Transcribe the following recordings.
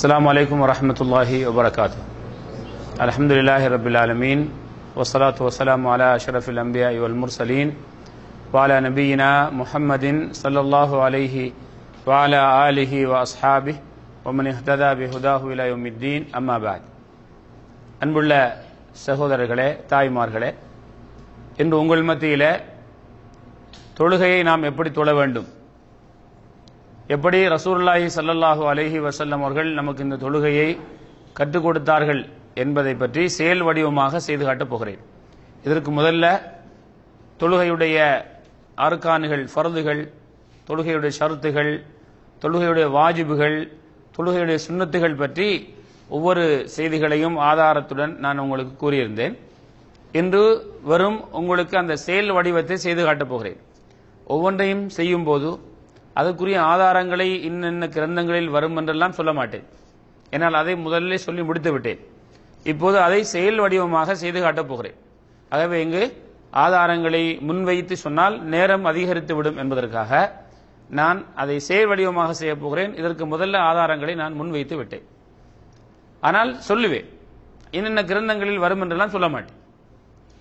السلام عليكم ورحمة الله وبركاته. الحمد لله رب العالمين والصلاة والسلام على أشرف الأنبياء والمرسلين وعلى نبينا محمد صلى الله عليه وعلى آله وأصحابه ومن اهتدى بهداه إلى يوم الدين أما بعد. அன்புள்ள சகோதரர்களே, தாய்மார்களே, இன்று உங்கள் மத்தியிலே தொழுகையை நாம் எப்படி தொழ வேண்டும், எப்படி ரசூலுல்லாஹி ஸல்லல்லாஹு அலைஹி வஸல்லம் அவர்கள் நமக்கு இந்த தொழுகையை கற்றுக் கொடுத்தார்கள் என்பதை பற்றி செயல் வடிவமாக செய்து காட்டப் போகிறேன். இதற்கு முதல்ல தொழுகையுடைய அர்கான்கள், ஃபர்துகள், தொழுகையுடைய ஷர்த்துகள், தொழுகையுடைய வாஜிபுகள், தொழுகையுடைய சுன்னத்துகள் பற்றி ஒவ்வொரு செய்திகளையும் ஆதாரத்துடன் நான் உங்களுக்கு கூறியிருந்தேன். இன்று வரும் உங்களுக்கு அந்த செயல் வடிவத்தை செய்து காட்டப் போகிறேன். ஒவ்வொன்றையும் செய்யும் போது அதற்குரிய ஆதாரங்களை இன்னென்ன கிரந்தங்களில் வரும் என்றெல்லாம் சொல்ல மாட்டேன், என்னால் அதை முதலிலே சொல்லி முடித்து விட்டேன். இப்போது அதை செயல் வடிவமாக செய்து காட்டப் போகிறேன். ஆகவே இங்கு ஆதாரங்களை முன்வைத்து சொன்னால் நேரம் அதிகரித்து விடும் என்பதற்காக நான் அதை செயல் வடிவமாக செய்ய போகிறேன். இதற்கு முதல்ல ஆதாரங்களை நான் முன்வைத்து விட்டேன், ஆனால் சொல்லுவேன். இன்னென்ன கிரந்தங்களில் வரும் என்றெல்லாம் சொல்ல மாட்டேன்.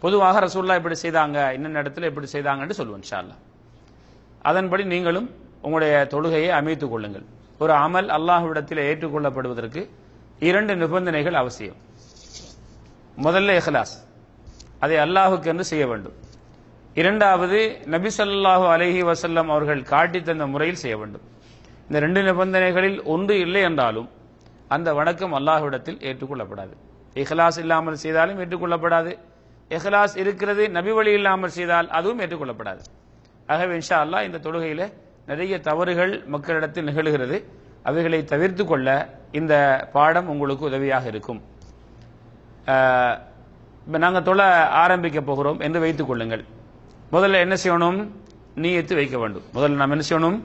பொதுவாக ரசூலுல்லாஹ் இப்படி செய்தாங்க, இன்னென்ன இடத்துல இப்படி செய்தாங்கன்னு சொல்லுவேன் இன்ஷா அல்லாஹ். அதன்படி நீங்களும் உங்களுடைய தொழுகையை அமைத்துக் கொள்ளுங்கள். ஒரு அமல் அல்லாஹ்விடத்தில் ஏற்றுக்கொள்ளப்படுவதற்கு இரண்டு நிபந்தனைகள் அவசியம். முதல்ல இஹ்லாஸ், அதை அல்லாஹுக்கு என்று செய்ய வேண்டும். இரண்டாவது நபி ஸல்லல்லாஹு அலைஹி வஸல்லம் அவர்கள் காட்டி தந்த முறையில் செய்ய வேண்டும். இந்த ரெண்டு நிபந்தனைகளில் ஒன்று இல்லை என்றாலும் அந்த வணக்கம் அல்லாஹ்விடத்தில் ஏற்றுக்கொள்ளப்படாது. இஹ்லாஸ் இல்லாமல் செய்தாலும் ஏற்றுக்கொள்ளப்படாது. இஹ்லாஸ் இருக்கிறது, நபி வழி இல்லாமல் செய்தால் அதுவும் ஏற்றுக்கொள்ளப்படாது. ஆகவே இன்ஷா அல்லாஹ் இந்த தொழுகையில நிறைய தவறுகள் மக்களிடத்தில் நிகழ்கிறது. அவைகளை தவிர்த்து கொள்ள இந்த பாடம் உங்களுக்கு உதவியாக இருக்கும். நாங்கள் தொழ ஆரம்பிக்க போகிறோம் என்று வைத்துக் கொள்ளுங்கள். முதல்ல என்ன செய்யணும்? நியத்து வைக்க வேண்டும். முதல்ல நாம் என்ன செய்யணும்?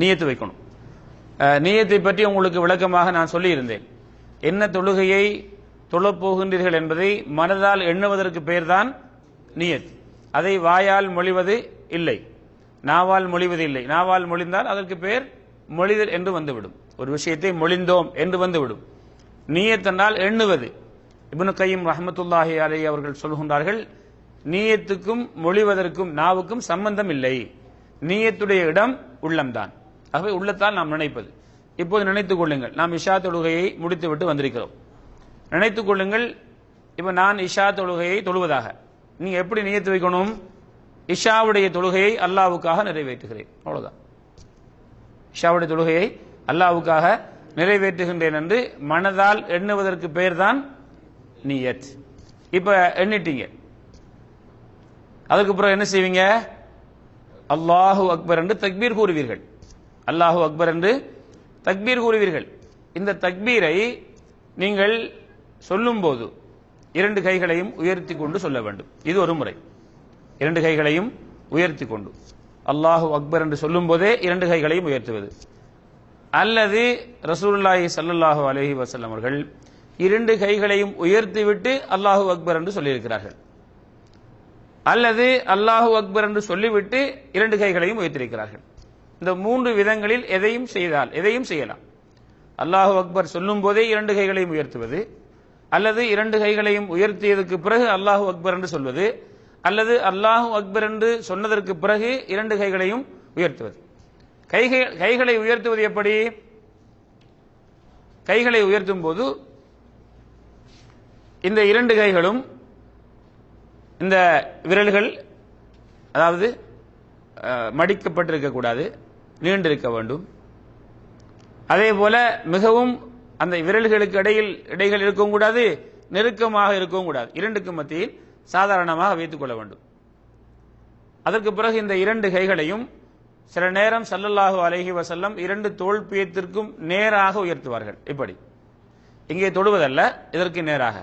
நியத்து வைக்கணும். நியத்தை பற்றி உங்களுக்கு விளக்கமாக நான் சொல்லியிருந்தேன். என்ன தொழுகையை தொழப்போகின்றீர்கள் என்பதை மனதால் எண்ணுவதற்கு பெயர்தான் நியத். அதை வாயால் மொழிவது இல்லை, நாவால் மொழிவது இல்லை. நாவால் மொழிந்தால் அதற்கு பெயர் மொழிதல் என்று வந்துவிடும். ஒரு விஷயத்தை மொழிந்தோம் என்று வந்துவிடும். நியத் என்றால் எண்ணுவது. இப்னு கய்யிம் ரஹ்மத்துல்லாஹி அலைஹி அவர்கள் சொல்கின்றார்கள், நியத்துக்கும் மொழிவதற்கும் நாவுக்கும் சம்பந்தம் இல்லை. நியத்துடைய இடம் உள்ளம்தான். ஆகவே உள்ளத்தால் நாம் நினைப்பது. இப்போது நினைத்துக் கொள்ளுங்கள், நாம் இஷா தொழுகையை முடித்துவிட்டு வந்திருக்கிறோம். நினைத்துக் கொள்ளுங்கள், இப்ப நான் இஷா தொழுகையை தொழுவதாக. நீங்க எப்படி நியத்து வைக்கணும்? இஷாவுடைய தொழுகையை அல்லாஹ்வுக்காக நிறைவேற்றுகிறேன், அவ்வளவுதான். இஷாவுடைய தொழுகையை அல்லாஹ்வுக்காக நிறைவேற்றுகின்றேன் என்று மனதால் எண்ணுவதற்கு பெயர் தான் நியத். இப்ப எண்ணிட்டீங்க, அதுக்கு அப்புறம் என்ன செய்வீங்க? அல்லாஹு அக்பர் என்று தக்பீர் கூறுவீர்கள். அல்லாஹு அக்பர் என்று தக்பீர் கூறுவீர்கள். இந்த தக்பீரை நீங்கள் சொல்லும் போது இரண்டு கைகளையும் உயர்த்தி கொண்டு சொல்ல வேண்டும். இது ஒரு முறை. இரண்டு கைகளையும் உயர்த்தி கொண்டு அல்லாஹு அக்பர் என்று சொல்லும் போதே இரண்டு கைகளையும் உயர்த்துவது. அல்லது ரசூலுல்லாஹி ஸல்லல்லாஹு அலைஹி வஸல்லம் அவர்கள் இரண்டு கைகளையும் உயர்த்திவிட்டு அல்லாஹு அக்பர் என்று சொல்லியிருக்கிறார்கள். அல்லது அல்லாஹு அக்பர் என்று சொல்லிவிட்டு இரண்டு கைகளையும் உயர்த்தியிருக்கிறார்கள். இந்த மூன்று விதங்களில் எதையும் செய்யலாம். அல்லாஹு அக்பர் சொல்லும் போதே இரண்டு கைகளையும் உயர்த்துவது, அல்லது இரண்டு கைகளையும் உயர்த்தியதற்கு பிறகு அல்லாஹு அக்பர் என்று சொல்வது, அல்லது அல்லாஹு அக்பர் என்று சொன்னதற்கு பிறகு இரண்டு கைகளையும் உயர்த்துவது. கைகளை உயர்த்துவது எப்படி? கைகளை உயர்த்தும் போது இந்த இரண்டு கைகளும், இந்த விரல்கள் அதாவது மடிக்கப்பட்டிருக்க கூடாது, நீண்டிருக்க வேண்டும். அதே போல மிகவும் அந்த விரல்களுக்கு இடைகள் இருக்கவும் கூடாது, நெருக்கமாக இருக்கவும் கூடாது. இரண்டுக்கும் மத்தியில் சாதாரணமாக வைத்துக் கொள்ள வேண்டும். அதற்கு பிறகு இந்த இரண்டு கைகளையும் சில நேரம் ஸல்லல்லாஹு அலைஹி வஸல்லம் இரண்டு தோள்பியத்திற்கும் நேராக உயர்த்துவார்கள். இப்படி இங்கே தொடுவதல்ல, இதற்கு நேராக.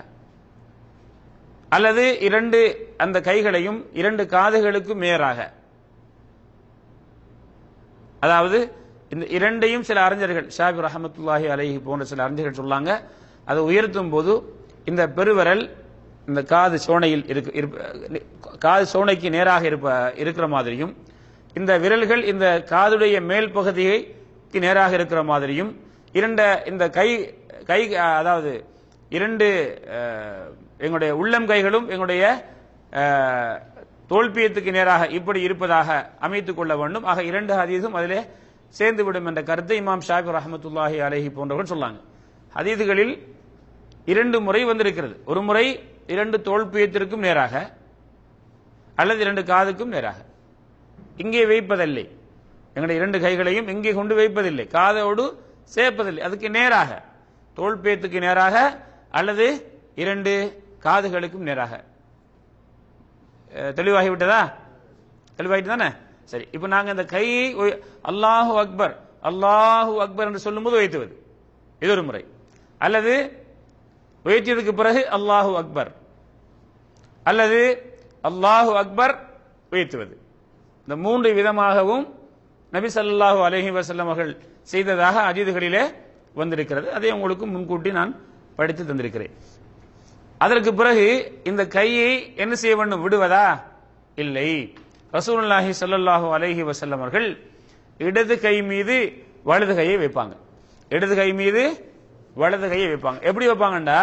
அல்லது இரண்டு அந்த கைகளையும் இரண்டு காதுகளுக்கும் நேராக. அதாவது இந்த இரண்டையும் சில அறிஞர்கள், ஷாஃபி ரஹ்மத்துல்லாஹி அலைஹி போன்ற சில அறிஞர்கள் சொல்லாங்க, அதை உயர்த்தும் போது இந்த பெருவிரல் இந்த காது சோனைக்கு நேராக இருக்கிற மாதிரியும், இந்த விரல்கள் இந்த காதுடைய மேல் பகுதிக்கு நேராக இருக்கிற மாதிரியும், இந்த கை கை அதாவது இரண்டு எங்களுடைய உள்ளம் கைகளும் எங்களுடைய தோல்பியத்துக்கு நேராக இப்படி இருப்பதாக அமைத்துக் கொள்ள வேண்டும். ஆக இரண்டு ஹதீஸும் அதிலே சேர்ந்து விடும் என்ற கருத்தை இமாம் ஷாஃபி ரஹ்மத்துல்லாஹி அலைஹி போன்றவர்கள் சொன்னாங்க. ஹதீதுகளில் இரண்டு முறை வந்திருக்கிறது. ஒரு முறை இரண்டு தோல்பியத்திற்கும் நேராக அல்லது இரண்டு காதுக்கும் நேராக. இங்கே வைப்பதில்லை, எங்களுடைய இரண்டு கைகளையும் இங்கே கொண்டு வைப்பதில்லை, காதோடு சேர்ப்பதில்லை, அதுக்கு நேராக தோல்பியத்துக்கு நேராக அல்லது இரண்டு காதுகளுக்கும் நேராக. தெளிவாகிவிட்டதா? தெளிவாகிட்டு தானே? சரி, இப்ப நாங்க இந்த கையை அல்லாஹு அக்பர் அல்லாஹு அக்பர் என்று சொல்லும்போது வைத்துவது இது ஒரு முறை, அல்லது உயர்த்தியதுக்கு பிறகு அல்லாஹு அக்பர் அல்லது அல்லாஹு அக்பர் உயர்த்துவது. இந்த மூன்று விதமாகவும் நபி ஸல்லல்லாஹு அலைஹி வஸல்லம் அவர்கள் செய்ததாக ஹதீதுகளிலே வந்திருக்கிறது. அதை உங்களுக்கு முன்கூட்டி நான் படித்து தந்திருக்கிறேன். அதற்கு பிறகு இந்த கையை என்ன செய்ய வேண்டும்? விடுவதா? இல்லை. ரசூலுல்லாஹி ஸல்லல்லாஹு அலைஹி வஸல்லம் அவர்கள் இடது கை மீது வலது கையை வைப்பாங்க. இடது கை மீது வலது கையை வைப்பாங்க. எப்படி வைப்பாங்கண்டா,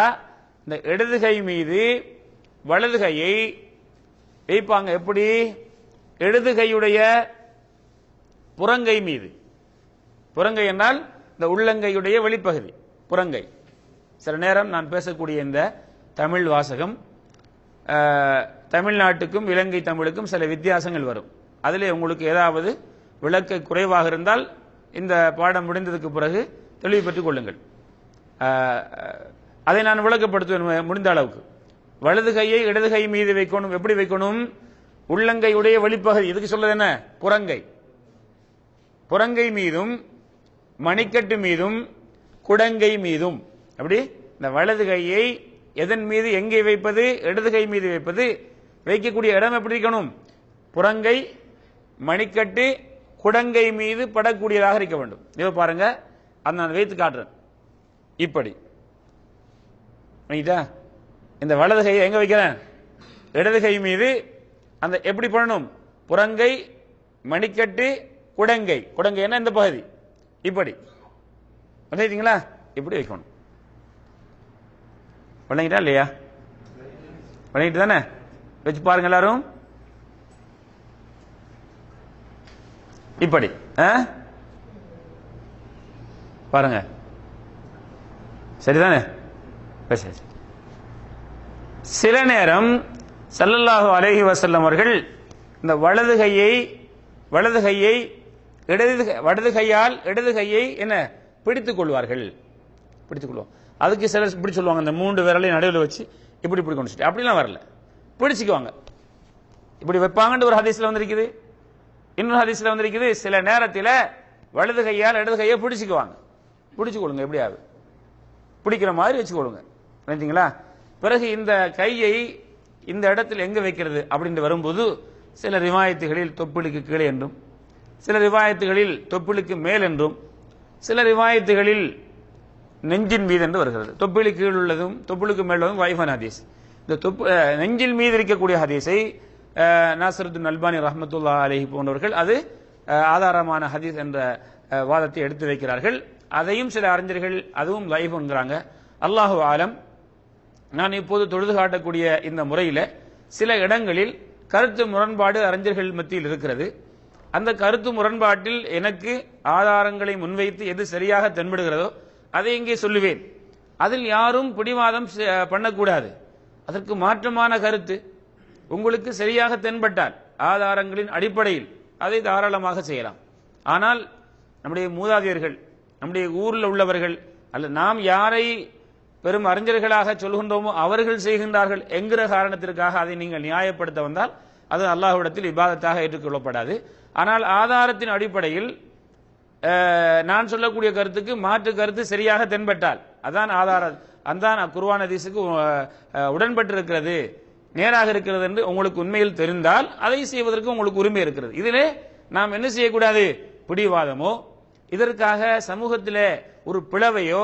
இந்த இடது கை மீது வலது கையை வைப்பாங்க. எப்படி? இடது கையுடைய புறங்கை மீது. புறங்கை என்றால் இந்த உள்ளங்கையுடைய வெளிப்பகுதி புறங்கை. சில நேரம் நான் பேசக்கூடிய இந்த தமிழ் வாசகம் தமிழ்நாட்டுக்கும் இலங்கை தமிழுக்கும் சில வித்தியாசங்கள் வரும். அதிலே உங்களுக்கு ஏதாவது விளக்க குறைவாக இருந்தால் இந்த பாடம் முடிந்ததுக்கு பிறகு தெளிவு பெற்றுக் கொள்ளுங்கள். அதை நான் விளக்கப்படுத்துவேன் முடிந்த அளவுக்கு. வலது கையை இடது கை மீது வைக்கணும். எப்படி வைக்கணும்? உள்ளங்கையுடைய வெளிப்பகுதி, இதுக்கு சொல்றது என்ன? புறங்கை. புறங்கை மீதும் மணிக்கட்டு மீதும் குடங்கை மீதும். அப்படி இந்த வலது கையை எதன் மீது எங்கே வைப்பது? இடது கை மீது வைப்பது. வைக்கக்கூடிய இடம் எப்படி இருக்கணும்? புறங்கை, மணிக்கட்டு, குடங்கை மீது படக்கூடியதாக இருக்க வேண்டும். இதை பாருங்க, அதை நான் வைத்து காட்டுறேன். இப்படி இந்த வலது கையை எங்க வைக்கிறேன்? இடது கை மீது. அந்த எப்படி பண்ணணும்? புறங்கை, மணிக்கட்டு, குடங்கை. குடங்கை என்ன? இந்த பகுதி. இப்படி வளைத்தீங்களா? இப்படி வைக்கணும். வழங்கிட்டா இல்லையா? வழங்கிட்டு தானே? வச்சு பாருங்க எல்லாரும். இப்படி பாருங்க, சரிதானே? சில நேரம் ஸல்லல்லாஹு அலைஹி வஸல்லம் அவர்கள் இந்த வலது கையை வலது கையால் இடது கையை என்ன பிடித்துக் கொள்வார்கள். பிடித்துக் கொள்வோம். அதுக்கு சிலர் இப்படி சொல்லுவாங்க, இந்த மூன்று விரலை நடுவில் வச்சு இப்படி இப்படி கொண்டு அப்படிலாம் வரல, பிடிச்சுக்குவாங்க. இப்படி வைப்பாங்கன்னு ஒரு ஹதீஸ்ல வந்திருக்குது. இன்னொரு ஹதீஸ்ல வந்திருக்குது, சில நேரத்தில் வலது கையால் இடது கையை பிடிச்சுக்குவாங்க. பிடிச்சு கொள்ளுங்க, எப்படியாவது பிடிக்கிற மாதிரி வச்சுக்கொள்ளுங்க. நினைச்சீங்களா? பிறகு இந்த கையை இந்த இடத்தில் எங்க வைக்கிறது அப்படின்னு வரும்போது சில ரிவாயத்துகளில் தொப்புளுக்கு கீழே என்றும், சில ரிவாயத்துகளில் தொப்புளுக்கு மேல் என்றும், சில ரிவாயத்துகளில் நெஞ்சின் மீது என்று வருகிறது. தொப்புளுக்கு கீழ் உள்ளதும் தொப்புளுக்கு மேல் உள்ளதும் வைஃபான ஹதீஸ். இந்த நெஞ்சில் மீது இருக்கக்கூடிய ஹதீஸை நாசருத்துன் அல்பானி ரஹ்மத்துல்லாஹி அலைஹி போன்றவர்கள் அது ஆதாரமான ஹதீஸ் என்ற வாதத்தை எடுத்து வைக்கிறார்கள். அதையும் சில அறிஞர்கள் அதுவும் லைஃப் என்கிறாங்க. அல்லாஹு ஆலம். நான் இப்போது தொழுது காட்டக்கூடிய இந்த முறையில் சில இடங்களில் கருத்து முரண்பாடு அறிஞர்கள் மத்தியில் இருக்கிறது. அந்த கருத்து முரண்பாட்டில் எனக்கு ஆதாரங்களை முன்வைத்து எது சரியாக தென்படுகிறதோ அதை இங்கே சொல்லுவேன். அதில் யாரும் பிடிவாதம் பண்ணக்கூடாது. அதற்கு மாற்றமான கருத்து உங்களுக்கு சரியாக தென்பட்டால் ஆதாரங்களின் அடிப்படையில் அதை தாராளமாக செய்யலாம். ஆனால் நம்முடைய மூதாதையர்கள், நம்முடைய ஊரில் உள்ளவர்கள், அல்ல நாம் யாரை பெரும் அறிஞர்களாக சொல்கின்றோமோ அவர்கள் செய்கின்றார்கள் என்கிற காரணத்திற்காக அதை நீங்கள் நியாயப்படுத்த வந்தால் அது அல்லாஹ்விடத்தில் இபாதத்தாக ஏற்றுக்கொள்ளப்படாது. ஆனால் ஆதாரத்தின் அடிப்படையில் நான் சொல்லக்கூடிய கருத்துக்கு மாற்று கருத்து சரியாக தென்பட்டால் அதான் ஆதாரம், அதான் குர்ஆன் ஹதீஸுக்கு உடன்பட்டிருக்கிறது, நேராக இருக்கிறது என்று உங்களுக்கு உண்மையில் தெரிந்தால் அதை செய்வதற்கு உங்களுக்கு உரிமை இருக்கிறது. இதிலே நாம் என்ன செய்யக்கூடாது? பிடிவாதமோ, இதற்காக சமூகத்திலே ஒரு பிளவையோ,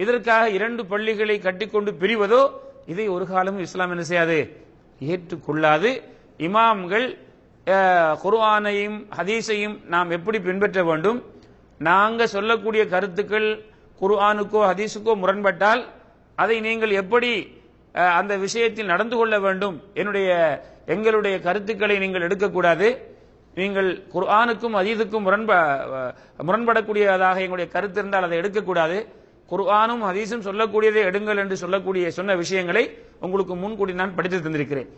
இதற்காக இரண்டு பள்ளிகளை கட்டிக்கொண்டு பிரிவதோ இதை ஒரு காலமும் இஸ்லாம் என்ன செய்யாது? ஏற்றுக்கொள்ளாது. இமாம்கள் குர்ஆனையும் ஹதீஸையும் நாம் எப்படி பின்பற்ற வேண்டும்? நாங்க சொல்லக்கூடிய கருத்துக்கள் குர்ஆனுக்கோ ஹதீஸுக்கோ முரண்பட்டால் அதை நீங்கள் எப்படி அந்த விஷயத்தில் நடந்து கொள்ள வேண்டும், எங்களுடைய கருத்துக்களை நீங்கள் எடுக்கக்கூடாது. நீங்கள் குர்ஆனுக்கும் ஹதீஸுக்கும் முரண்படக்கூடியதாக எங்களுடைய கருத்து இருந்தால் அதை எடுக்கக்கூடாது. குர்ஆனும் ஹதீஸும் சொல்லக்கூடியதை எடுங்கள் என்று சொன்ன விஷயங்களை உங்களுக்கு முன்கூட்டி நான் படித்து தந்திருக்கிறேன்.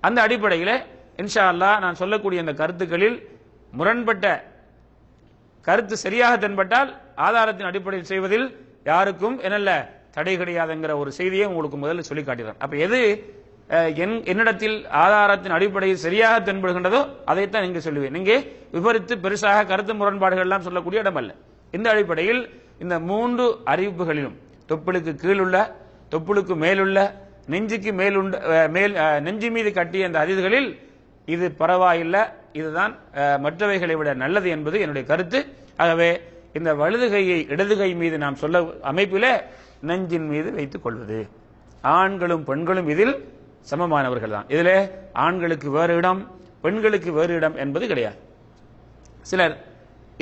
அந்த அடிப்படையில் இன்ஷா அல்லாஹ் நான் சொல்லக்கூடிய அந்த கருத்துக்களில் முரண்பட்ட கருத்து சரியாக தென்பட்டால் ஆதாரத்தின் அடிப்படையில் செய்வதில் யாருக்கும் என்னல்ல தடை கிடையாதுங்கிற ஒரு செய்தியை உங்களுக்கு முதல்ல சொல்லி காட்டுகிறேன். அப்ப எது என்னிடத்தில் ஆதாரத்தின் அடிப்படையில் சரியாக தென்படுகின்றதோ அதைத்தான் இங்கு சொல்லுவேன். இங்கே விபரித்து பெருசாக கருத்து முரண்பாடுகள் எல்லாம் சொல்லக்கூடிய இடம் அல்ல. இந்த அடிப்படையில் இந்த 3 அறிவிப்புகளிலும் தொப்புளுக்கு கீழுள்ள, தொப்புளுக்கு மேலுள்ள, நெஞ்சுக்கு நெஞ்சு மீது கட்டிய அந்த ஹதீஸ்களில் இது பரவாயில்லை, இதுதான் மற்றவைகளை விட நல்லது என்பது என்னுடைய கருத்து. ஆகவே இந்த வலதுகையை இடதுகை மீது நாம் சொல்ல அமைப்பிலே நெஞ்சின் மீது வைத்துக் கொள்வது, ஆண்களும் பெண்களும் இதில் சமமானவர்கள் தான். இதிலே ஆண்களுக்கு வேறு இடம், பெண்களுக்கு வேறு இடம் என்பது கிடையாது. சிலர்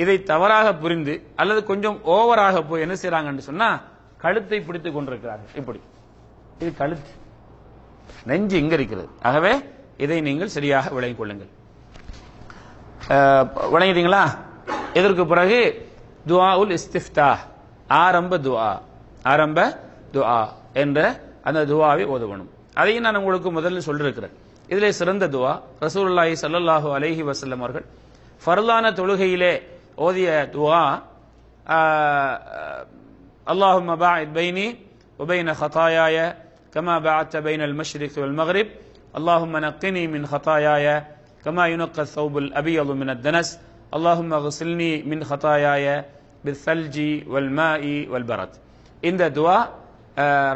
இதை தவறாக புரிந்து அல்லது கொஞ்சம் ஓவராக போய் என்ன செய்யறாங்கன்னு சொன்னா கழுத்தை பிடித்துக் கொண்டிருக்கிறார்கள். இப்படி இது கழுத்து, நெஞ்சு இங்க இருக்கிறது. ஆகவே இதை நீங்கள் சரியாக விளங்கிக் கொள்ளுங்கள். விளங்கிட்டீங்களா? இதற்கு பிறகு துஆஉல் இஸ்திஃப்தாஹ், ஆரம்ப துஆ என்ற அந்த துஆவை ஓதணும். அதையும் நான் உங்களுக்கு முதல்ல சொல்லிருக்கிறேன். இதிலே சிறந்த துஆ ரசூலுல்லாஹி ஸல்லல்லாஹு அலைஹி வஸல்லம் அவர்கள் ஃபர்லான தொழுகையிலே ஓதிய துஆ, அல்லாஹும்ம பாஇத் பைனி வபைன خطاياي كما بعدت بين المشرق والمغرب اللهم نقني من خطاياي كما ينقى الثوب الأبيض من الدنس اللهم اغسلني من خطاياي بالثلج والماء والبرد. இந்த துஆ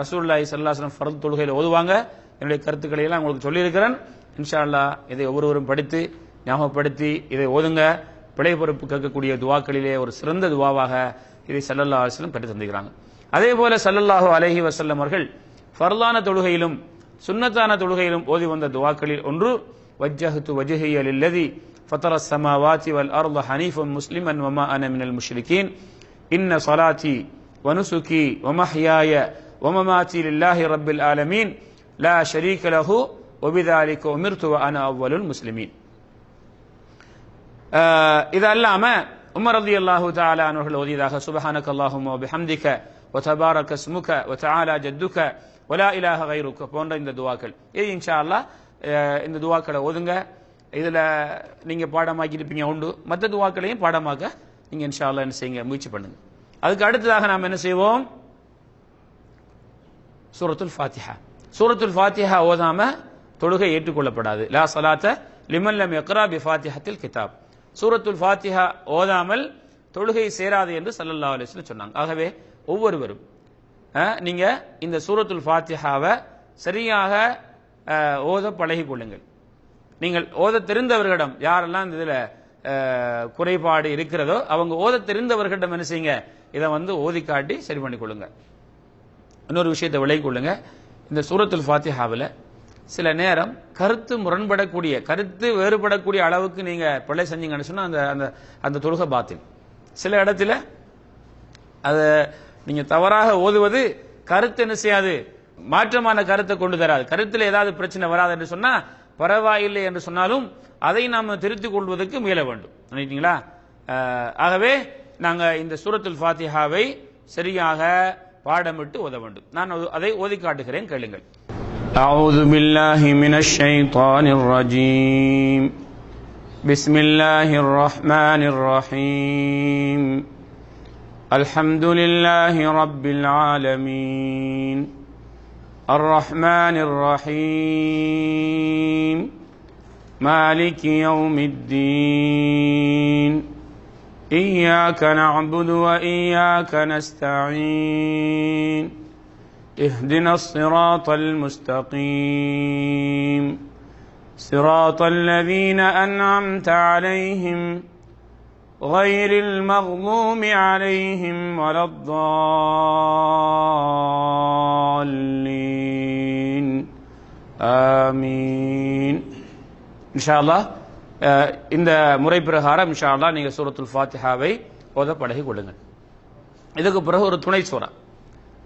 ரசூலுல்லாஹி ஸல்லல்லாஹு அலைஹி வஸல்லம் ஃபர்ல் தொழுகையில் ஓதுவாங்க. என்னுடைய கருத்துக்களை எல்லாம் உங்களுக்கு சொல்லியிருக்கிறேன். இன்ஷா அல்லாஹ் இதை ஒவ்வொருவரும் படித்து ஞாபகப்படுத்தி இதை ஓதுங்க. பிழை பொறுப்பு கேட்கக்கூடிய துவாக்களிலே ஒரு சிறந்த துவாவாக இதை ஸல்லல்லாஹு அலைஹி வஸல்லம் படித்து தந்திருக்கிறாங்க. அதே போல ஸல்லல்லாஹு அலைஹி வஸல்லம் அவர்கள் ஃபர்லான தொழுகையிலும் சுன்னத்தான தொழுகையிலும் ஓதி வந்த துவாக்களில் ஒன்று வஜ்ஜஹ்து வஜ்ஹிய லில்லதி ஃபதர ஸமாவாதி வல் அர்த ஹனீஃபன் முஸ்லிமன் வமா அன மினல் முஷ்ரிகீன் இன்ன ஸலாத்தி வனுசுகி வமஹ்யாய வமமாத்தி லில்லாஹி ரப்பில் ஆலமீன் லா ஷரீக லஹு வபிதாலிக உமிர்து வ அன அவ்வலுல் முஸ்லிமீன். இது அல்லாம உமர் ரலியல்லாஹு தஆலா அன்ஹு ஓதியதாக சுப்ஹானக அல்லாஹும்ம வ பிஹம்திக வ தபாரக இஸ்முக வ தஆலா ஜத்துக வ லா இலாஹ கைருக போன்ற இந்த துஆக்கள், இது இன்ஷா அல்லாஹ் இந்த துஆக்களை ஓதுங்க. இதுல நீங்க பாடமாக்கி இருப்பீங்க உண்டு, மற்ற துஆக்களையும் பாடமாக்க நீங்க இன்ஷா அல்லாஹ் என்ன செய்யுங்க, முயற்சி பண்ணுங்க. அதுக்கு அடுத்ததாக நாம் என்ன செய்வோம், சூரத்துல் ஃபாத்திஹா. சூரத்துல் ஃபாத்திஹா ஓதாம தொழுகை ஏற்றுக்கொள்ளப்படாது. லா ஸலாத்த லிமன் லம் யக்ரா பி ஃபாத்திஹத்தில் கிதாப். சூரத்துல் ஃபாத்திஹா ஓதாமல் தொழுகை சேராது என்று ஸல்லல்லாஹு அலைஹி வஸல்லம் சொன்னாங்க. ஆகவே ஒவ்வொருவரும் நீங்க இந்த சூரத்துல் ஃபாத்திஹாவை சரியாக ஓத பழகிக் கொள்ளுங்கள். நீங்கள் ஓத தெரிந்தவர்களிடம் யாரெல்லாம் இதுல குறைபாடு இருக்கிறதோ அவங்க ஓத தெரிந்தவர்களிடம் என்ன செய்யுங்க, இதை ஓதி காட்டி சரி பண்ணி கொள்ளுங்க. இன்னொரு விஷயத்தை விளங்கிக் கொள்ளுங்க, இந்த சூரத்துல் ஃபாத்திஹாவில் சில நேரம் கருத்து முரண்படக்கூடிய, கருத்து வேறுபடக்கூடிய அளவுக்கு நீங்க பிழை செஞ்சீங்கன்னு சொன்னா அந்த தொழுகை பாத்தில். சில இடத்துல அதை நீங்க தவறாக ஓதுவது கருத்து என்ன செய்யாது, மாற்றமான கருத்தை கொண்டு தராது. கருத்தில் ஏதாவது பிரச்சனை வராது என்று சொன்னா பரவாயில்லை என்று சொன்னாலும் அதை நாம் திருத்திக் கொள்வதற்கு முயல வேண்டும். நினைட்டீங்களா? ஆகவே நாங்க இந்த சூரத்துல் ஃபாத்திஹாவை சரியாக பாடமிட்டு ஓத வேண்டும். நான் அதை ஓதி காட்டுகிறேன், கேளுங்கள். أعوذ بالله من الشيطان الرجيم بسم الله الرحمن الرحيم الحمد لله رب العالمين الرحمن الرحيم مالك يوم الدين إياك نعبد وإياك نستعين اهدنا الصراط المستقيم صراط الذين أنعمت عليهم غير المغضوب عليهم ولا الضالين آمين. இன்ஷா அல்லாஹ் இந்த முறை பிரகாரம் இன்ஷா அல்லாஹ் நீங்க சூரத்துல் ஃபாத்திஹாவை ஓத பழகிக் கொள்ளுங்கள். இதுக்கு பிறகு ஒரு துணை சூரா.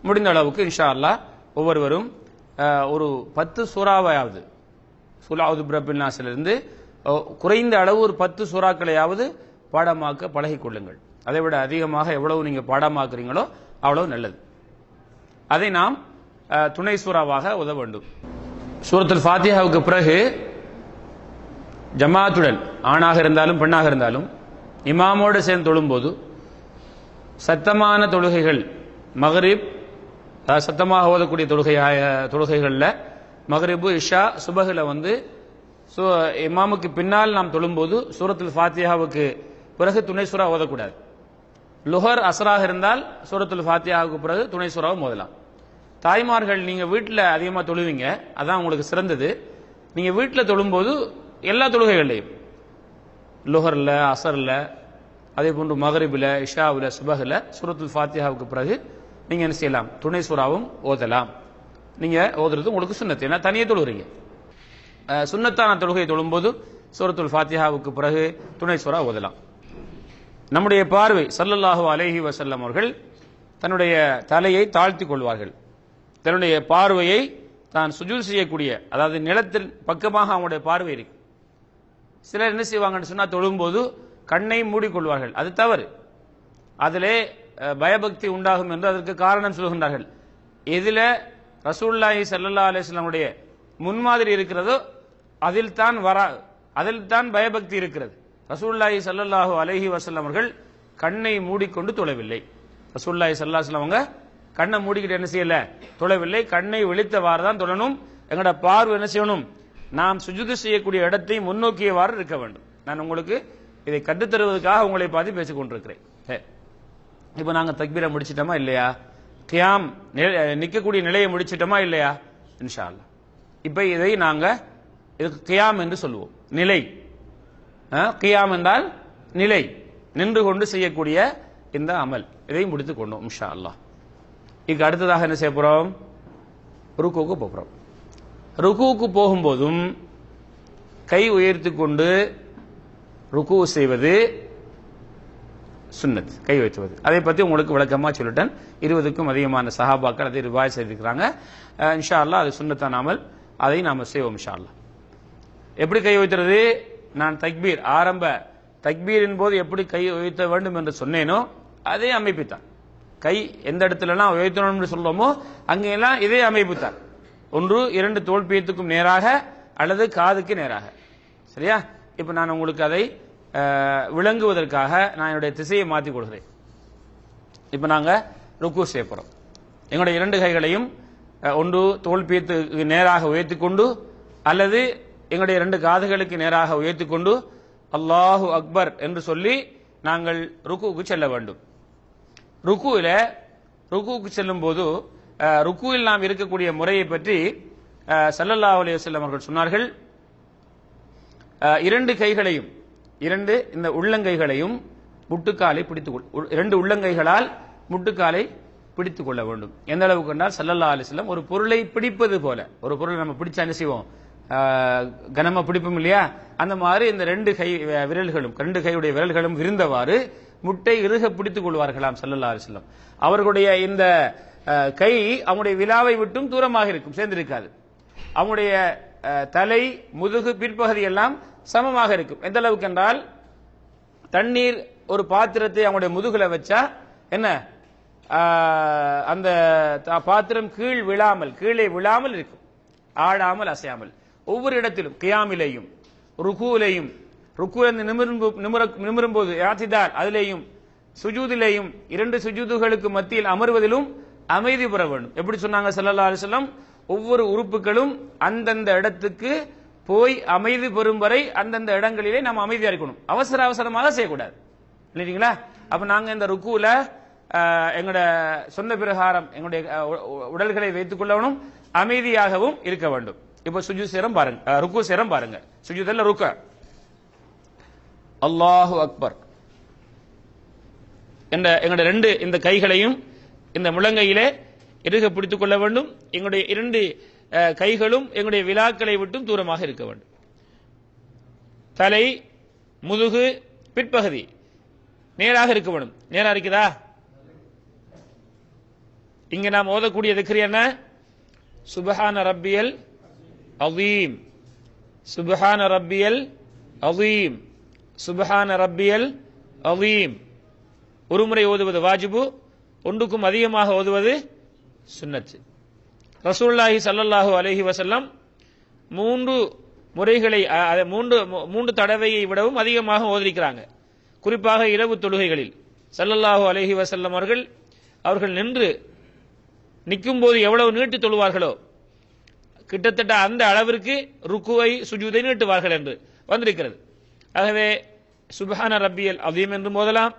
முடிந்த அளவுக்கு இன்ஷா அல்லாஹ் ஒவ்வொருவரும் ஒரு 10 சூறாவையாவது சூலாவது பிரபின் நாசிலிருந்து குறைந்த அளவு ஒரு 10 சூறாக்களையாவது பாடமாக்க பழகிக் கொள்ளுங்கள். அதை விட அதிகமாக எவ்வளவு நீங்க பாடமாக்குறீங்களோ அவ்வளவு நல்லது. அதை நாம் துணை சூறாவாக உதவ வேண்டும். சூரத்துல் ஃபாத்திஹாவுக்கு பிறகு ஜமாத்துடன் ஆணாக இருந்தாலும் பெண்ணாக இருந்தாலும் இமாமோடு சேர்ந்து தொழும்போது சத்தமான தொழுகைகள் மகரிப் சத்தமாக ஓதக்கூடிய தொழுகைகளில் மகரிபு இஷா சுபஹில் இமாமுக்கு பின்னால் நாம் தொழும்போது சூரத்துல் ஃபாத்திஹாவுக்கு பிறகு துணை சூறா ஓதக்கூடாது. லுஹர் அஸ்ராக இருந்தால் சூரத்துல் ஃபாத்திஹாவுக்கு பிறகு துணை சூறாவும் ஓதலாம். தாய்மார்கள் நீங்க வீட்டில் அதிகமாக தொழுவீங்க, அதான் உங்களுக்கு சிறந்தது. நீங்க வீட்டில் தொழும்போது எல்லா தொழுகைகள்லையும் லுஹர்ல அசர்ல அதே போன்று மகரிபில் இஷாவில் சுபஹில் சூரத்துல் ஃபாத்திஹாவுக்கு பிறகு நீங்க என்ன செய்யலாம், துணை சூறாவும் ஓதலாம். நீங்க ஓதுறது உங்களுக்கு சுன்னத்து, ஏன்னா தனியே தொழுகிறீங்க. சுன்னத்தான தொழுகை தொழும்போது சூரத்துல் ஃபாத்திஹாவுக்கு பிறகு துணை சூறா ஓதலாம். நம்முடைய பார்வை ஸல்லல்லாஹு அலைஹி வஸல்லம் அவர்கள் தன்னுடைய தலையை தாழ்த்தி கொள்வார்கள். தன்னுடைய பார்வையை தான் சுஜூத் செய்யக்கூடிய, அதாவது நிலத்தின் பக்கமாக அவங்களுடைய பார்வை இருக்கு. சிலர் என்ன செய்வாங்கன்னு சொன்னா தொழும்போது கண்ணை மூடிக்கொள்வார்கள். அது தவறு. அதிலே பயபக்தி உண்டாகும் என்று அதற்கு காரணம் சொல்கின்றார்கள். எதில ரசூலுல்லாஹி ஸல்லல்லாஹு அலைஹி வஸல்லமுடைய முன்மாதிரி இருக்கிறதோ அதில் தான் பயபக்தி இருக்கிறது. ரசூலுல்லாஹி ஸல்லல்லாஹு அலைஹி வஸல்லம் அவர்கள் கண்ணை மூடிக்கொண்டு தொழவில்லை. ரசூலுல்லாஹி ஸல்லல்லாஹு அலைஹி வஸல்லம் அவங்க கண்ணை மூடிக்கிட்டு என்ன செய்யல, தொழவில்லை. கண்ணை விழித்தவாறு தான் தொழணும். எங்கட பார்வை என்ன செய்யணும், நாம் சுஜூது செய்யக்கூடிய இடத்தை முன்னோக்கியவாறு இருக்க வேண்டும். நான் உங்களுக்கு இதை கற்றுத்தருவதற்காக உங்களை பார்த்து பேசிக் கொண்டிருக்கிறேன். இப்ப நாங்க தக்பீரை முடிச்சிட்டோமா இல்லையா, கியாம் நிற்கக்கூடிய நிலையை முடிச்சிட்டோமா இல்லையா, இன்ஷா அல்லாஹ். இப்ப இதை நாங்க இதுக்கு கியாம் என்று சொல்லுவோம். நிலை, கியாம் என்றால் நிலை, நின்று கொண்டு செய்யக்கூடிய இந்த அமல். இதை முடித்துக் கொண்டோம் இன்ஷா அல்லாஹ். இதுக்கு அடுத்ததாக என்ன செய்ய போறோம், ருக்குவுக்கு போகிறோம். ருக்குவுக்கு போகும்போதும் கை உயர்த்தி கொண்டு ருக்கு செய்வது சுன்னத், கை வைத்துவது. அதை பற்றி உங்களுக்கு விளக்கமா சொல்லிட்டேன். 20க்கும் அதிகமான சஹாபாக்கள் அதை ரிவாய் செய்திருக்கிறாங்க. இன்ஷா அல்லாஹ் அது சுன்னத்தான அமல், அதை நாம செய்வோம் இன்ஷா அல்லாஹ். எப்படி கை வைத்துறது, நான் தக்பீர் ஆரம்ப தக்பீரின் போது எப்படி கை உயர்த்த வேண்டும் என்று சொன்னேனோ அதே அமைப்புத்தான். கை எந்த இடத்துலலாம் உயர்த்தணும் என்று சொல்லுவோமோ அங்கெல்லாம் இதே அமைப்புத்தான். ஒன்று 2 தோள்பீயத்துக்கும் நேராக அல்லது காதுக்கு நேராக. சரியா? இப்ப நான் உங்களுக்கு அதை விளங்குவதற்காக நான் என்னுடைய திசையை மாற்றிக் கொள்கிறேன். இப்ப நாங்க ருக்கு செய்ய போறோம். எங்களுடைய 2 கைகளையும் ஒன்று தோள்பீயத்துக்கு நேராக உயர்த்தி கொண்டு அல்லது எங்களுடைய 2 காதுகளுக்கு நேராக உயர்த்தி கொண்டு அல்லாஹு அக்பர் என்று சொல்லி நாங்கள் ருக்குவுக்கு செல்ல வேண்டும். ருக்குவுக்கு செல்லும் போது ருக்குவில் நாம் இருக்கக்கூடிய முறையை பற்றி ஸல்லல்லாஹு அலைஹி வஸல்லம் அவர்கள் சொன்னார்கள். 2 கைகளையும், 2 இந்த உள்ளங்கைகளையும் முட்டுக்காலை பிடித்துக் 2 உள்ளங்கைகளால் முட்டுக்காலை பிடித்துக் கொள்ள வேண்டும். எந்த அளவுக்கு என்றால் ஸல்லல்லாஹு அலைஹி வஸல்லம் ஒரு பொருளை பிடிப்பது போல, ஒரு பொருளை நம்ம பிடிச்சா என்ன செய்வோம், கனமா பிடிப்போம் இல்லையா, அந்த மாதிரி இந்த 2 கை விரல்களும் 2 கையுடைய விரல்களும் விரிந்தவாறு முட்டை இறுக பிடித்துக் கொள்வார்களாம் ஸல்லல்லாஹு அலைஹி வஸல்லம். அவர்களுடைய இந்த கை அவங்களுடைய விலாவை விட்டும் தூரமாக இருக்கும், சேர்ந்திருக்காது. அவங்களுடைய தலை முதுகு பிற்பகுதி எல்லாம் சமமாக இருக்கும். எந்த அளவுக்கு என்றால் தண்ணீர் ஒரு பாத்திரத்தை அவங்களுடைய முதுகுல வச்சா என்ன, அந்த பாத்திரம் கீழே விழாமல் இருக்கும், ஆடாமல் அசையாமல். ஒவ்வொரு இடத்திலும் கியாமிலேயும் ருக்குவிலேயும், ருக்குவிலிருந்து நிமிரும் போது யாத்திதால் அதிலேயும், சுஜூதிலேயும் 2 சுஜூதுகளுக்கு மத்தியில் அமர்வதிலும் அமைதி பெற வேண்டும். எப்படி சொன்னாங்க ஸல்லல்லாஹு அலைஹி வஸல்லம், ஒவ்வொரு உறுப்புகளும் அந்தந்த இடத்துக்கு போய் அமைதி பெறும் வரை அந்தந்த இடங்களிலே நாம் அமைதியா இருக்கணும். அவசரமாக செய்யக்கூடாது இல்லைங்களா? அப்ப நாங்க இந்த ருக்குல எங்களோட சொன்ன பிரகாரம் எங்களுடைய உடல்களை வைத்துக் கொள்ளணும், அமைதியாகவும் இருக்க வேண்டும். இப்ப சுஜூத் சேரம் பாருங்க, ருக்கு சேரம் பாருங்க. சுஜூத்ல ருக்கு அல்லாஹு அக்பர் என்ற எங்களுடைய 2 இந்த கைகளையும் இந்த முழங்கையிலே இறுக பிடித்துக் கொள்ள வேண்டும். எங்களுடைய 2 கைகளும் எங்களுடைய விலாக்களை விட்டும் தூரமாக இருக்க வேண்டும். தலை முதுகு பிற்பகுதி நேராக இருக்க வேண்டும். நேரா இருக்குதா? இங்க நாம் ஓதக்கூடிய திக்ர் என்ன? சுப்ஹான ரப்பியல் அஸீம், சுப்ஹான ரப்பியல் அஸீம், சுப்ஹான ரப்பியல் அஸீம். ஒரு முறை ஓதுவது வாஜிபு, ஒன்றுக்கும் அதிகமாக ஓதுவது சுன்னத். ரசூலுல்லாஹி ஸல்லல்லாஹு அலைஹி வஸல்லம் மூன்று முறைகளை மூன்று தடவையை விடவும் அதிகமாக ஓதிருக்கிறாங்க. குறிப்பாக இரவு தொழுகைகளில் ஸல்லல்லாஹு அலைஹி வஸல்லம் அவர்கள் நிற்கும் போது எவ்வளவு நீட்டி தொழுவார்களோ கிட்டத்தட்ட அந்த அளவிற்கு ருக்குவை சுஜூதை நீட்டுவார்கள் என்று வந்திருக்கிறது. ஆகவே சுப்ஹான ரப்பியல் அஸீம் என்று ஓதலாம்.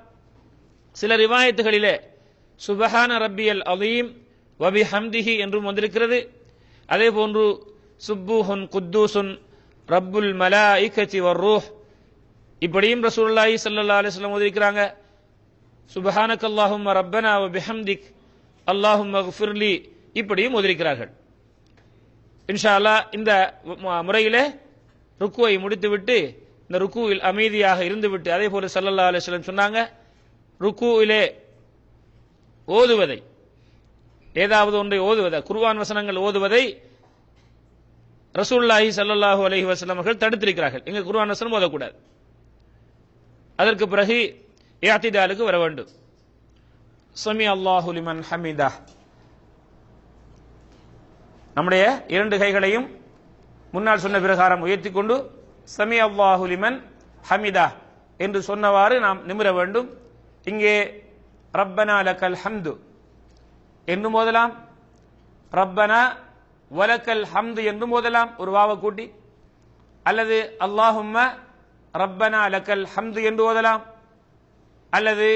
சில ரிவாயத்துகளிலே சுப்ஹான ரப்பியல் அஸீம் வ பிஹம்திஹி என்றும் வந்திருக்கிறது. அதே போன்று சுப்பூஹுன் குத்தூசுன் ரப்புல் மலாயிகத்தி வர்ரூஹ் இப்படியும் ரசூலுல்லாஹி ஸல்லல்லாஹு அலைஹி வஸல்லம் ஓதிருக்கிறாங்க. சுப்ஹானக்கல்லாஹும்ம ரப்பனா வ பிஹம்திக் அல்லாஹும்ம ஃபிர்லி இப்படியும் ஓதிருக்கிறார்கள். இன்ஷா அல்லாஹ் இந்த முறையிலே ருக்குவை முடித்துவிட்டு இந்த ருக்குவில் அமைதியாக இருந்துவிட்டு, அதே போல ஸல்லல்லாஹு அலைஹி வஸல்லம் சொன்னாங்க, ருக்குவிலே ஓதுவதை, ஏதாவது ஒன்றை ஓதுவதை, குர்ஆன் வசனங்கள் ஓதுவதை ரசூலுல்லாஹி ஸல்லல்லாஹு அலைஹி வஸல்லம் அவர்கள் தடுத்திருக்கிறார்கள். இங்க குர்ஆன் வசனம் ஓதக்கூடாது. அதற்கு பிறகு இஅ்திதாலுக்கு வர வேண்டும். சமி அல்லாஹு லிமன் ஹமிதா, நம்முடைய இரண்டு கைகளையும் முன்னால் சொன்ன பிரகாரம் உயர்த்தி கொண்டு சமி அல்லாஹு லிமன் ஹமிதா என்று சொன்னவாறு நாம் நிமிர வேண்டும். இங்கே ரப்பனா லக்கல் ஹம்து என்றும் ஓதலாம், ரப்பனா வலக்கல் ஹம்து என்றும் ஓதலாம் ஒரு வாவை கூட்டி, அல்லது அல்லாஹும்ம ரப்பனா லக்கல் ஹம்து என்று ஓதலாம், அல்லது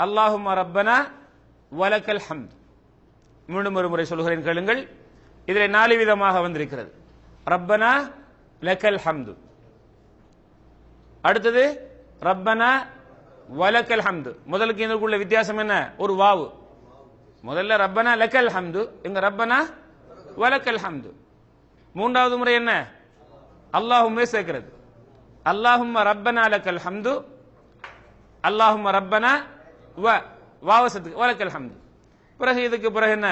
அல்லாஹும்ம ரப்பனா வலக்கல் ஹம்து. மீண்டும் ஒரு முறை சொல்கிறேன் கேளுங்கள். இதில் 4 விதமாக வந்திருக்கிறது. ரப்பனா லக்கல் ஹம்து, அடுத்தது ரப்பனா வலக்கல் ஹம்து. முதலுக்கு இதற்குள்ள வித்தியாசம் என்ன? ஒரு வாவு. முதல்ல ரப்பனா லக்கல் ஹம்து, இங்க ரப்பனா வலக்கல் ஹம்து. மூன்றாவது முறை என்ன? அல்லாஹும்மே சேர்க்கிறது. அல்லாஹும்ம ரப்பனா லக்கல் ஹம்து, அல்லாஹும்ம ரப்பனா வாவசத்துக்கு வலக்கல் ஹம்து. பிறகு இதுக்கு பிறகு என்ன?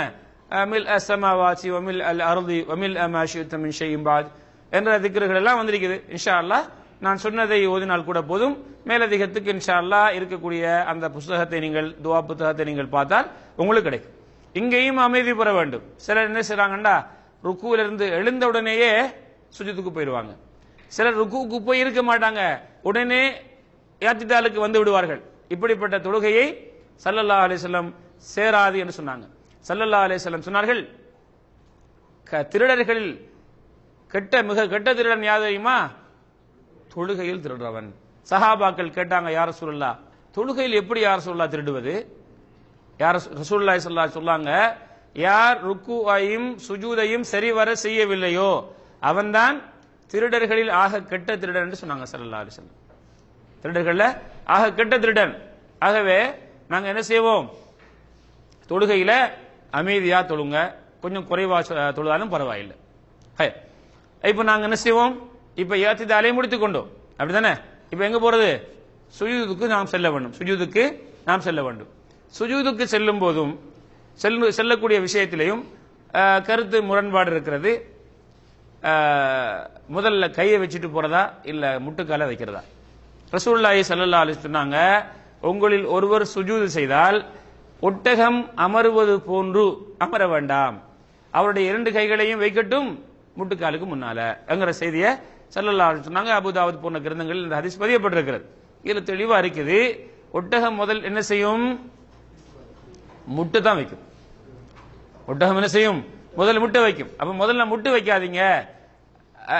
மில் அஸ்ஸமாவாதி வ மில் அல் அர்தி வ மில் மா ஷி'த மின் ஷைஇன் பஅத் என்ற திக்ர்கள் எல்லாம் வந்திருக்குது. இன்ஷா அல்லாஹ் நான் சொன்னதை ஓதினால் கூட போதும். மேலதிகத்துக்கு இன்ஷா அல்லாஹ் இருக்கக்கூடிய அந்த புத்தகத்தை நீங்கள், துஆ புத்தகத்தை நீங்கள் பார்த்தால் உங்களுக்கு கிடைக்கும். இங்கேயும் அமைதி பெற வேண்டும். சிலர் என்ன செய்றாங்கண்டா, ருக்குவிலிருந்து எழுந்த உடனேயே சுஜூதுக்கு போயிடுவாங்க. சிலர் ருக்குவுக்கு போய் இருக்க மாட்டாங்க, உடனே இஅ்திதாலுக்கு வந்து விடுவார்கள். இப்படிப்பட்ட தொழுகையை ஸல்லல்லாஹு அலைஹி வஸல்லம் சேராது என்று சொன்னாங்க. ஸல்லல்லாஹு அலைஹி வஸல்லம் சொன்னார்கள், திருடர்களில் மிக கெட்ட திருடன் யார் தெரியுமா? தொழுகையில் திருடுறவன். சஹாபாக்கள் கேட்டாங்க, யார் ரசூலுல்லாஹ், தொழுகையில் எப்படி யார் ரசூலுல்லாஹ் திருடுவது? யார் ரசூலுல்லாஹி ஸல்லல்லாஹு அலைஹி சொல்லாங்க, யார் ருக்குவையும் சுஜூதையும் சரிவர செய்யவில்லையோ அவன்தான் திருடர்களில் ஆக கெட்ட திருடன் என்று சொன்னாங்க ஸல்லல்லாஹு அலைஹி வஸல்லம். திருடர்கள்ல ஆக கெட்ட திருடன். ஆகவே நாங்க என்ன செய்வோம்? தொழுகையில அமைதியா தொழுங்க, கொஞ்சம் குறைவா தொழுதாலும் பரவாயில்லை. இப்ப நாங்க என்ன செய்வோம்? இப்ப இஅ்திதாலை முடித்துக் கொண்டோம், அப்படிதானே? இப்ப எங்க போறது? சுஜூதுக்கு நாம் செல்ல வேண்டும். சுஜூதுக்கு நாம் செல்ல வேண்டும். சுஜூதுக்கு செல்லும் போதும் செல்லக்கூடிய விஷயத்திலையும் கருத்து முரண்பாடு இருக்கிறது. முதல்ல கையை வச்சுட்டு போறதா இல்ல முட்டுக்கால வைக்கிறதா? ரசூலுல்லாஹி ஸல்லல்லாஹு அலைஹி சொன்னாங்க, உங்களில் ஒருவர் சுஜூது செய்தால் ஒட்டகம் அமருவது போன்று அமர வேண்டாம், அவருடைய 2 கைகளையும் வைக்கட்டும் முட்டுக்காலுக்கு முன்னால என்கிற செய்தியை ஸல்லல்லாஹு அலைஹி சொன்னாங்க. அபூதாவூத் போன்ற கிரந்தங்களில் இந்த ஹதீஸ் பதியப்பட்டிருக்கிறது. இதுல தெளிவா இருக்குது. ஒட்டகம் முதல் என்ன செய்யும்? முட்டு தான் வைக்கும். ஒட்டகம் என்ன செய்யும்? முதல்ல முட்டை வைக்கும். அப்ப முதல்ல முட்டு வைக்காதீங்க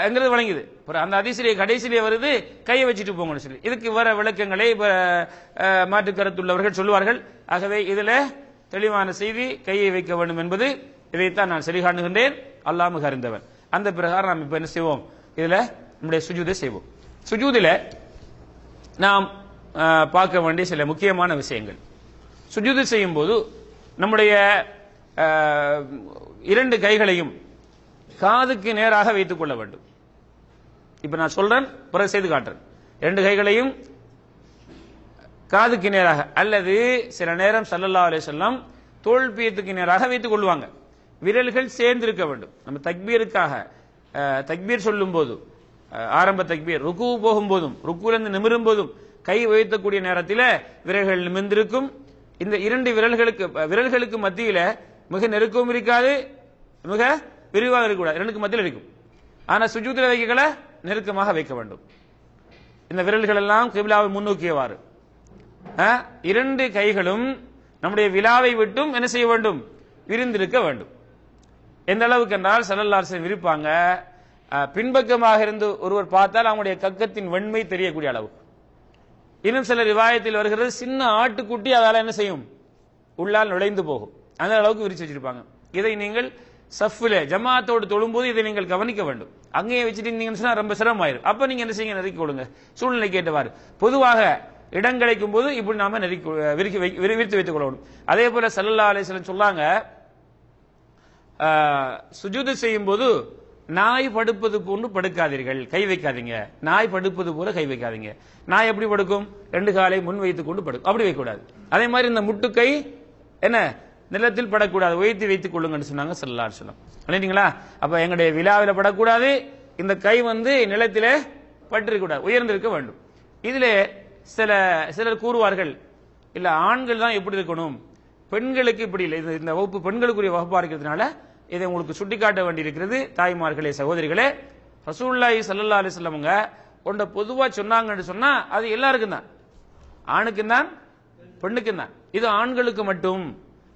என்கிறது வழங்குது. அந்த ஹதீஸிலே கடைசியிலே வருது கையை வச்சுட்டு போங்கன்னு சொல்லி. இதுக்கு வர விளக்கங்களை மாற்று கருத்துள்ளவர்கள் சொல்லுவார்கள். ஆகவே இதுல தெளிவான செய்தி, கையை வைக்க வேண்டும் என்பது. இதைத்தான் நான் சரி காணுகின்றேன். அல்லாஹ் மிக அறிந்தவன். அந்த பிரகாரம் நாம் இப்ப என்ன செய்வோம்? இதுல நம்முடைய சுஜூதை செய்வோம். சுஜூதில நாம் பார்க்க வேண்டிய சில முக்கியமான விஷயங்கள். சுஜூது செய்யும் போது நம்முடைய 2 கைகளையும் காதுக்கு நேராக வைத்துக் கொள்ள வேண்டும். இப்ப நான் சொல்றேன், பிறகு செய்து காட்டுறேன். 2 கைகளையும் காதுக்கு நேராக, அல்லது சில நேரம் ஸல்லல்லாஹு அலைஹி வஸல்லம் தோல்பியத்துக்கு நேராக வைத்துக் கொள்வாங்க. விரல்கள் சேர்ந்திருக்க வேண்டும். நம்ம தக்பீருக்காக தக்பீர் சொல்லும் போது ஆரம்ப தக்பீர், ருக்கு போகும்போதும் ருக்குலிருந்து நிமிரும் போதும் கை உயர்த்தக்கூடிய நேரத்தில் விரல்கள் நிமிர்ந்திருக்கும். இந்த இரண்டு விரல்களுக்கு மத்தியில மிக நெருக்கமும் இருக்காது, மிக விரிவாக இருக்கக்கூடாது, இரண்டுக்கு மத்தியில் இருக்கும். ஆனா சுஜூதில் வைக்கல நெருக்கமாக வைக்க வேண்டும். இந்த விரல்கள் எல்லாம் கிப்லாவை முன்னோக்கியவாறு, இரண்டு கைகளும் நம்முடைய விலாவை விட்டும் என்ன செய்ய வேண்டும், விரிந்திருக்க வேண்டும். எந்த அளவுக்கு என்றால் ஸல்லல்லாஹு அலைஹி வஸல்லம் விரிப்பாங்க, பின்பக்கமாக இருந்து ஒருவர் பார்த்தால் அவங்களுடைய கக்கத்தின் வெண்மை தெரியக்கூடிய அளவு. இன்னும் சில ரிவாயத்தில் வருகிறது, சின்ன ஆட்டுக்குட்டி அதால என்ன செய்யும், உள்ளால் நுழைந்து போகும், அந்த அளவுக்கு விரிச்சு வச்சிருப்பாங்க. இதை நீங்கள் சஃபில ஜமாத்தோடு தொழும்போது இதை நீங்கள் கவனிக்க வேண்டும். அங்கேயே வச்சுட்டு சொன்னா ரொம்ப சிரமமாயிரும். அப்ப நீங்க என்ன செய்யுங்க, நெருக்கி கொடுங்க, சூழ்நிலை கேட்டவாறு. பொதுவாக இடம் கிடைக்கும் போது இப்படி நாம விரித்து வைத்துக் கொள்ளணும். அதே போல ஸல்லல்லாஹு அலைஹி வஸல்லம் சொன்னாங்க, சுஜூது செய்யும் போது நாய் படுப்பது போன்று படுக்காதீர்கள், கை வைக்காதீங்க. நாய் படுப்பது போல கை வைக்காதீங்க. நாய் எப்படி படுக்கும், ரெண்டு காலை முன் வைத்துக் கொண்டு படுக்கும், அப்படி வைக்கக்கூடாது. அதே மாதிரி இந்த முட்டுக்கை என்ன நிலத்தில் படக்கூடாது, உயர்த்தி வைத்துக் கொள்ளுங்கன்னு சொன்னாங்க ஸல்லல்லாஹு அலைஹி வஸல்லம். இல்லைங்களா? அப்ப எங்களுடைய விழாவில் படக்கூடாது, இந்த கை நிலத்திலே பட்டிருக்கூடாது, உயர்ந்திருக்க வேண்டும். இதுல சிலர் கூறுவார்கள், இல்ல ஆண்கள் தான் எப்படி இருக்கணும், பெண்களுக்கு இப்படி இல்லை. இந்த வகுப்பு பெண்களுக்குரிய வகுப்பா இருக்கிறதுனால இதை உங்களுக்கு சுட்டிக்காட்ட வேண்டியிருக்கிறது. தாய்மார்களே, சகோதரிகளே, ரசூலுல்லாஹி ஸல்லல்லாஹு அலைஹி வஸல்லம் ஒன்றை பொதுவா சொன்னாங்கன்னு சொன்னா அது எல்லாருக்கும் தான், ஆணுக்கும் தான் பெண்ணுக்கும் தான். இது ஆண்களுக்கு மட்டும்,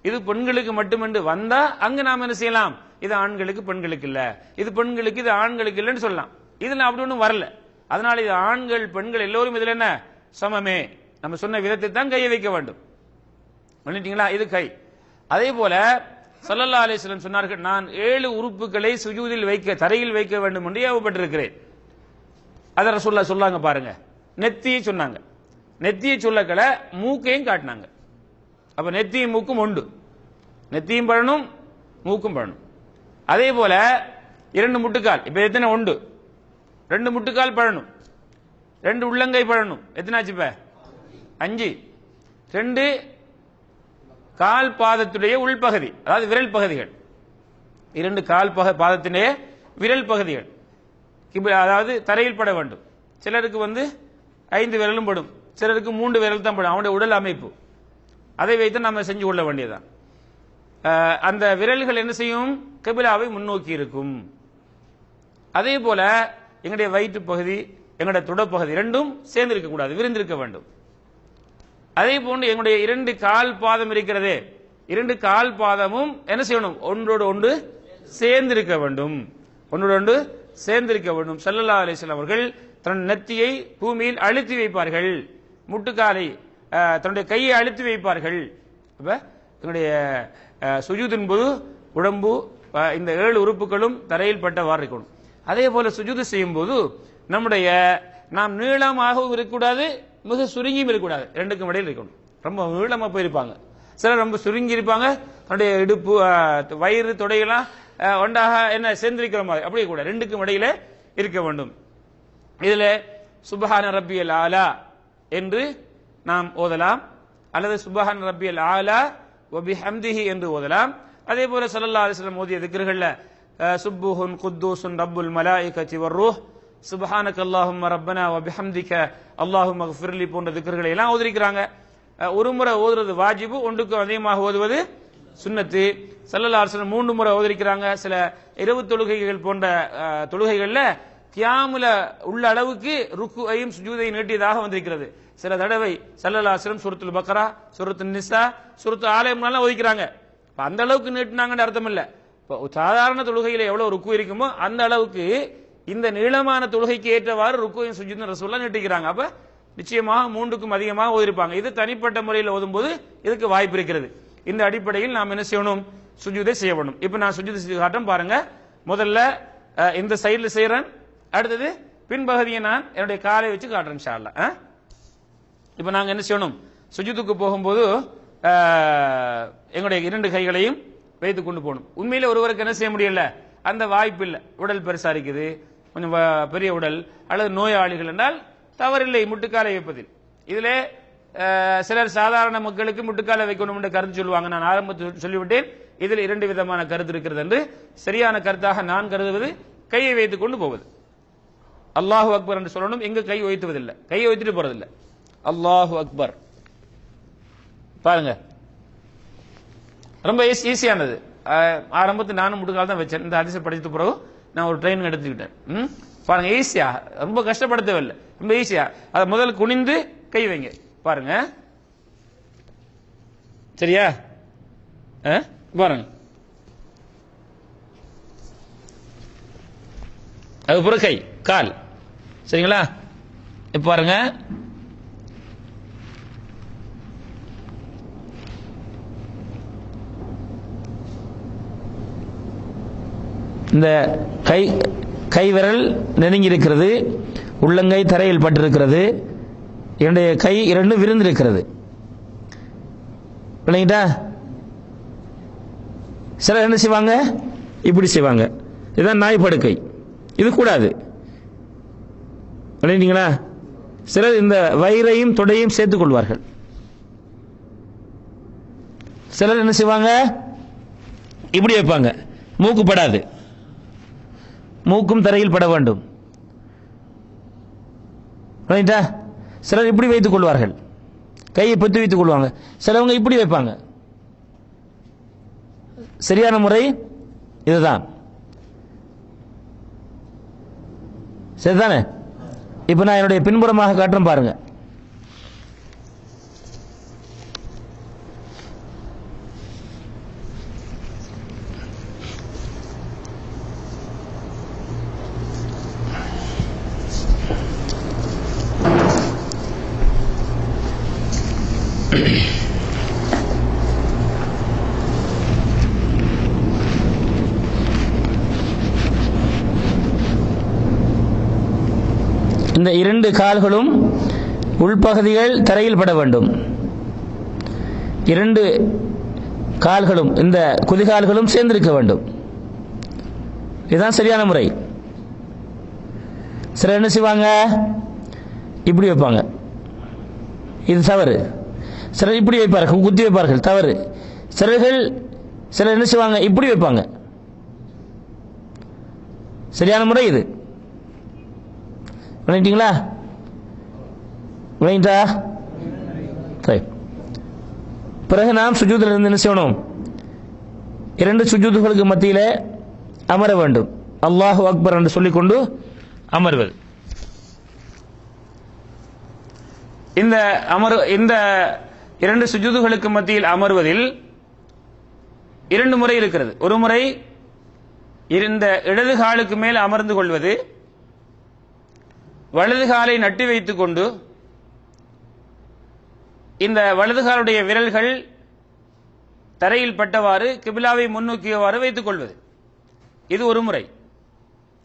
இது பெண்களுக்கு மட்டும் என்று வந்தா அங்க நாம என்ன செய்யலாம், இது ஆண்களுக்கு பெண்களுக்கு இல்ல, இது பெண்களுக்கு இது ஆண்களுக்கு இல்லைன்னு சொல்லலாம். இதுல அப்படி ஒன்றும் வரல. அதனால இது ஆண்கள் பெண்கள் எல்லோரும் இதுல என்ன சமமே, நம்ம சொன்ன விதத்தை தான் கையை வைக்க வேண்டும். பண்ணிட்டீங்களா? இது கை. அதே போல ஸல்லல்லாஹு அலைஹி வஸல்லம் சொன்னார்கள், நான் 7 உறுப்புகளை சுஜூதில் வைக்க, தரையில் வைக்க வேண்டும் என்று ஏவப்பட்டிருக்கிறேன். அத ரசூலுல்லாஹ் சொல்லாங்க பாருங்க. நெத்தியை சொன்னாங்க, நெத்தியை சொல்லக்கல மூக்கையும் காட்டினாங்க. அப்ப நெத்தியும் மூக்கும் உண்டு, நெத்தியும் பழனும் மூக்கும் பழனும். அதே போல 2 முட்டுக்கால், இப்ப எத்தனை உண்டு, 2 முட்டுக்கால் பழனும், 2 உள்ளங்கை பழனும், எத்தனாச்சு இப்ப 5. 2 கால் பாதத்துடைய உள்பகுதி, அதாவது விரல் பகுதிகள், 2 கால் பாதத்தினுடைய விரல் பகுதிகள் அதாவது தரையில் பட வேண்டும். சிலருக்கு 5 விரலும் படும், சிலருக்கு 3 விரல் தான் படும், அவனுடைய உடல் அமைப்பு. அதை வைத்து நம்ம செஞ்சு கொள்ள வேண்டியதுதான். அந்த விரல்கள் என்ன செய்யும், கிபிலாவை முன்னோக்கி இருக்கும். அதே போல எங்களுடைய வயிற்று பகுதி, எங்களுடைய தொடப்பகுதி ரெண்டும் சேர்ந்து இருக்க கூடாது, விரிந்திருக்க வேண்டும். அதே போன்று எங்களுடைய 2 கால் பாதம் இருக்கிறதே, 2 கால் பாதமும் என்ன செய்யணும், ஒன்றோடு ஒன்று சேர்ந்திருக்க வேண்டும், ஒன்றோடு ஒன்று சேர்ந்திருக்க வேண்டும். ஸல்லல்லாஹு அலைஹி வஸல்லம் அவர்கள் தன் நெத்தியை பூமியில் அழுத்தி வைப்பார்கள், முட்டுக்காலை தன்னுடைய கையை அழுத்தி வைப்பார்கள். அப்ப என்னுடைய சுஜூதின் போது உடம்பு இந்த 7 உறுப்புகளும் தரையில் பட்டவாறு இருக்கணும். அதே போல சுஜூது செய்யும் போது நம்முடைய நாம் நீளமாகவும் இருக்கக்கூடாது, மிக சுருங்கியும் இருக்கக்கூடாது, 2க்கும் இடையில் இருக்கணும். ரொம்ப நீளமா போயிருப்பாங்க, சிலர் ரொம்ப சுருங்கி இருப்பாங்க, தன்னுடைய இடுப்பு வயிறு தொடையெல்லாம் ஒன்றாக என்ன சேர்ந்திருக்கிற மாதிரி, அப்படியே கூட 2க்கும் இடையில இருக்க வேண்டும். இதுல சுப்ஹான ரப்பியல் ஆலா என்று நாம் ஓதலாம், அல்லது சுப்ஹான ரப்பியல் ஆலா வ பிஹம்திஹி என்று ஓதலாம். அதே போல ஸல்லல்லாஹு அலைஹி வஸல்லம் ஓதிய திக்ருகள்ல சுப்புஹுன் குத்தூசுன் ரப்புல் மலாயிகத்தி வர்ரூஹ், சுப்ஹானக அல்லாஹும்ம ரப்பனா வ பிஹம்திக அல்லாஹும்ம ஃபிர்லி போன்ற திக்ருகளை எல்லாம் ஓதிருக்கிறாங்க. ஒரு முறை ஓதுறது வாஜிபு, ஒன்றுக்கு அதிகமாக ஓதுவது சுன்னத்து. ஸல்லல்லாஹு அலைஹி வஸல்லம் 3 முறை ஓதிருக்கிறாங்க. சில இரவு தொழுகைகள் போன்ற தொழுகைகள்ல கியாமுல உள்ள அளவுக்கு ருக்குஐயும் சுஜூதையும் நீட்டியதாக வந்திருக்கிறது. சில தடவை ஸல்லல்லாஹு அலைஹி வஸல்லம் சூரத்துல் பக்ரா, சூரத்துல் நிசா, சூரத்துல் ஆல இம்ரான் ஓதிக்கிறாங்க. அந்த அளவுக்கு நீட்டினாங்கன்னு அர்த்தம் இல்ல. சாதாரண தொழுகையில எவ்வளவு ருக்கு இருக்குமோ அந்த அளவுக்கு இந்த நீளமான தொழுகைக்கு ஏற்றவாறு ருக்குவையும் சுஜூதையும் ரசூலுல்லாஹ் நீட்டிக்கிறாங்க. அப்ப நிச்சயமாக 3க்கும் அதிகமாக ஓதிருப்பாங்க. இது தனிப்பட்ட முறையில் ஓதும்போது இதுக்கு வாய்ப்பு இருக்கிறது. இந்த அடிப்படையில் நாம் என்ன செய்யணும், சுஜூதை செய்ய வேண்டும். இப்ப நான் சுஜூதை செய்து காட்டுறேன் பாருங்க. முதல்ல இந்த சைடுல செய்யறேன், அடுத்தது பின்பகுதியை நான் என்னுடைய காலை வச்சு காட்டுறேன் இன்ஷா அல்லாஹ். இப்ப நாங்க என்ன செய்யணும், சுஜூதுக்கு போகும்போது எங்களுடைய 2 கைகளையும் வைத்துக் கொண்டு போகணும். உண்மையில ஒருவருக்கு என்ன செய்ய முடியல, அந்த வாய்ப்பு இல்லை, உடல் பெருசா இருக்குது, கொஞ்சம் பெரிய உடல் அல்லது நோயாளிகள் என்றால் தவறில்லை முட்டுக்காலை வைப்பதில். இதுல சிலர் சாதாரண மக்களுக்கு முட்டுக்கால வைக்கணும் என்ற கருத்து சொல்லுவாங்க. நான் ஆரம்பத்தில் சொல்லிவிட்டேன், இதில் 2 விதமான கருத்து இருக்கிறது என்று. சரியான கருத்தாக நான் கருதுவது கையை வைத்துக் கொண்டு போவது. அல்லாஹு அக்பர் என்று சொல்லணும், எங்க கை வைத்துவதில்லை, கையை வைத்துட்டு போறதில்லை. அல்லாஹு அக்பர் பாருங்க, ரொம்ப ஈஸியானது. ஆரம்பத்தில் நானும் முட்டுக்கால் தான் வச்சேன். இந்த ஹதீஸை படித்த பிறகு நான் ஒரு ட்ரெயின் எடுத்துக்கிட்டேன். பாருங்க, ஈஸியா, ரொம்ப கஷ்டப்படுத்தவில்லை, ரொம்ப ஈஸியா. அதை முதல் குனிந்து கை வைங்க பாருங்க. சரியா? பாருங்க, அதுக்கப்புறம் கை கால். சரிங்களா? இப்ப பாருங்க, இந்த கை விரல் நெருங்கி இருக்கிறது, உள்ளங்கை தரையில் பட்டிருக்கிறது, என்னுடைய கை 2 விரிந்திருக்கிறது. இல்லைங்களா? சிலர் என்ன செய்வாங்க, இப்படி செய்வாங்க. இதுதான் நாய் படுக்கை, இது கூடாது. இல்லைங்களா? சிலர் இந்த வயிறையும் தொடையும் சேர்த்துக் கொள்வார்கள். சிலர் என்ன செய்வாங்க, இப்படி வைப்பாங்க, மூக்கு படாது, மூக்கும் தரையில் பட வேண்டும். சிலர் இப்படி வைத்துக் கொள்வார்கள், கையை பொத்தி வைத்துக் கொள்வாங்க. சிலவங்க இப்படி வைப்பாங்க. சரியான முறை இதுதான். சரிதானே? இப்ப நான் என்னுடைய பின்புறமாக காட்டுறேன் பாருங்க. இந்த 2 கால்களும் உள்பகுதிகள் தரையில் பட வேண்டும். 2 கால்களும் இந்த குதிகால்களும் சேர்ந்திருக்க வேண்டும். இதுதான் சரியான முறை. சிலர் என்ன செய்வாங்க, இப்படி வைப்பாங்க, இது தவறு. சிலர் இப்படி வைப்பார்கள், குத்தி வைப்பார்கள், தவறு. சிலர் என்ன செய்வாங்க, இப்படி வைப்பாங்க. சரியான முறை இது. விளங்கிட்டீங்களா? விளங்கிட்டா? சரி. பிறகு நாம் சுஜூதில் இருந்து என்ன செய்யணும், 2 சுஜூதுகளுக்கு மத்தியில அமர வேண்டும். அல்லாஹு அக்பர் என்று சொல்லிக்கொண்டு அமர்வது. இந்த 2 சுஜூதுகளுக்கு மத்தியில் அமர்வதில் 2 முறை இருக்கிறது. ஒரு முறை இந்த இடது காலுக்கு மேல் அமர்ந்து கொள்வது, வலது காலை நட்டி வைத்துக் கொண்டு இந்த வலது காலுடைய விரல்கள் தரையில் பட்டவாறு கிபிலாவை முன்னோக்கியவாறு வைத்துக் கொள்வது. இது ஒரு முறை.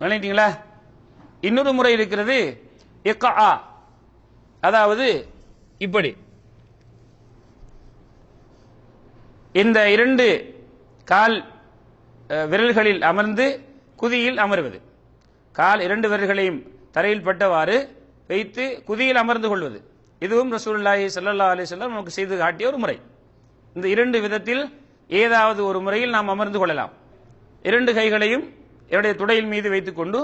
விளங்கிட்டீங்களா? இன்னொரு முறை இருக்கிறது, இக்ஆ, அதாவது இப்படி இந்த 2 கால் விரல்களில் அமர்ந்து குதியில் அமர்வது. கால் 2 விரல்களையும் தரையில் பட்டவாறு வைத்து குதியில் அமர்ந்து கொள்வது. இதுவும் ரசூலுல்லாஹி ஸல்லல்லாஹு அலைஹி வஸல்லம் நமக்கு செய்து காட்டிய ஒரு முறை. இந்த 2 விதத்தில் ஏதாவது ஒரு முறையில் நாம் அமர்ந்து கொள்ளலாம். 2 கைகளையும் என்னுடைய துடையின் மீது வைத்துக் கொண்டு,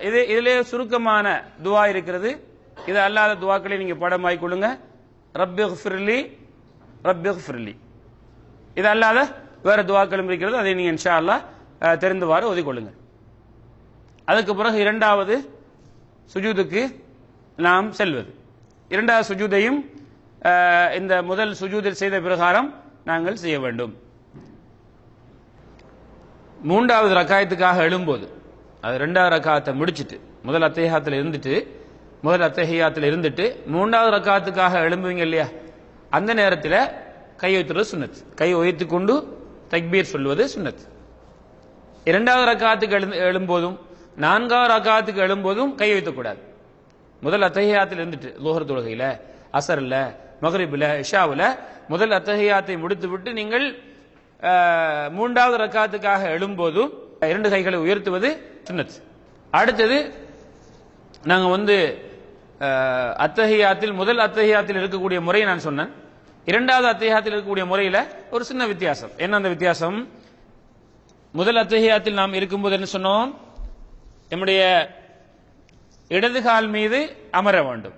இதிலே சுருக்கமான துவா இருக்கிறது. இது அல்லாத துவாக்களை நீங்க படமாய் கொள்ளுங்க. ரப்பிக்ஃபிர்லி ரப்பிக்ஃபிர்லி. இது அல்லாத வேற துவாக்களும் இருக்கிறது, அதை நீங்க இன்ஷா அல்லாஹ் தெரிந்தவாறு ஓதிக்கொள்ளுங்க. அதுக்கு பிறகு 2வது சுஜூதுக்கு நாம் செல்வது. 2வது சுஜூதையும் இந்த முதல் சுஜூதில் செய்த பிரகாரம் நாங்கள் செய்ய வேண்டும். 3வது ரக்காயத்துக்காக எழும்போது, அது 2வது ரக்காயத்தை முடிச்சிட்டு முதல் அத்தஹியாத்தில் இருந்துட்டு 3வது ரக்காயத்துக்காக எழும்புவீங்க இல்லையா, அந்த நேரத்தில் கை வைத்துறது சுன்னத். கை வைத்துக் கொண்டு தக்பீர் சொல்வது சுன்னத். 2வது ரக்காயத்துக்கு எழும்போதும் 4வது ரக்காயத்துக்கு எழும்போதும் கை வைக்கக்கூடாது. முதல் அத்தஹியாத்தில் இருந்துட்டு லுஹர் தொழுகையில, அசர்ல, மக்ரிப்ல, இஷாவுல முதல் அத்தஹியாத்தை முடித்துவிட்டு நீங்கள் 3வது ரக்காயத்துக்காக எழும்போதும் 2 கைகளை உயர்த்துவது சுன்னத். அடுத்தது நாங்க அத்தஹியாத்தில் முதல் அத்தஹியாத்தில் இருக்கக்கூடிய முறையை நான் சொன்னேன். இரண்டாவது அத்தஹியாத்தில் இருக்கக்கூடிய முறையில ஒரு சின்ன வித்தியாசம். என்ன அந்த வித்தியாசம்? முதல் அத்தஹியாத்தில் நாம் இருக்கும்போது என்ன சொன்னோம்? நம்முடைய இடது கால் மீது அமர வேண்டும்,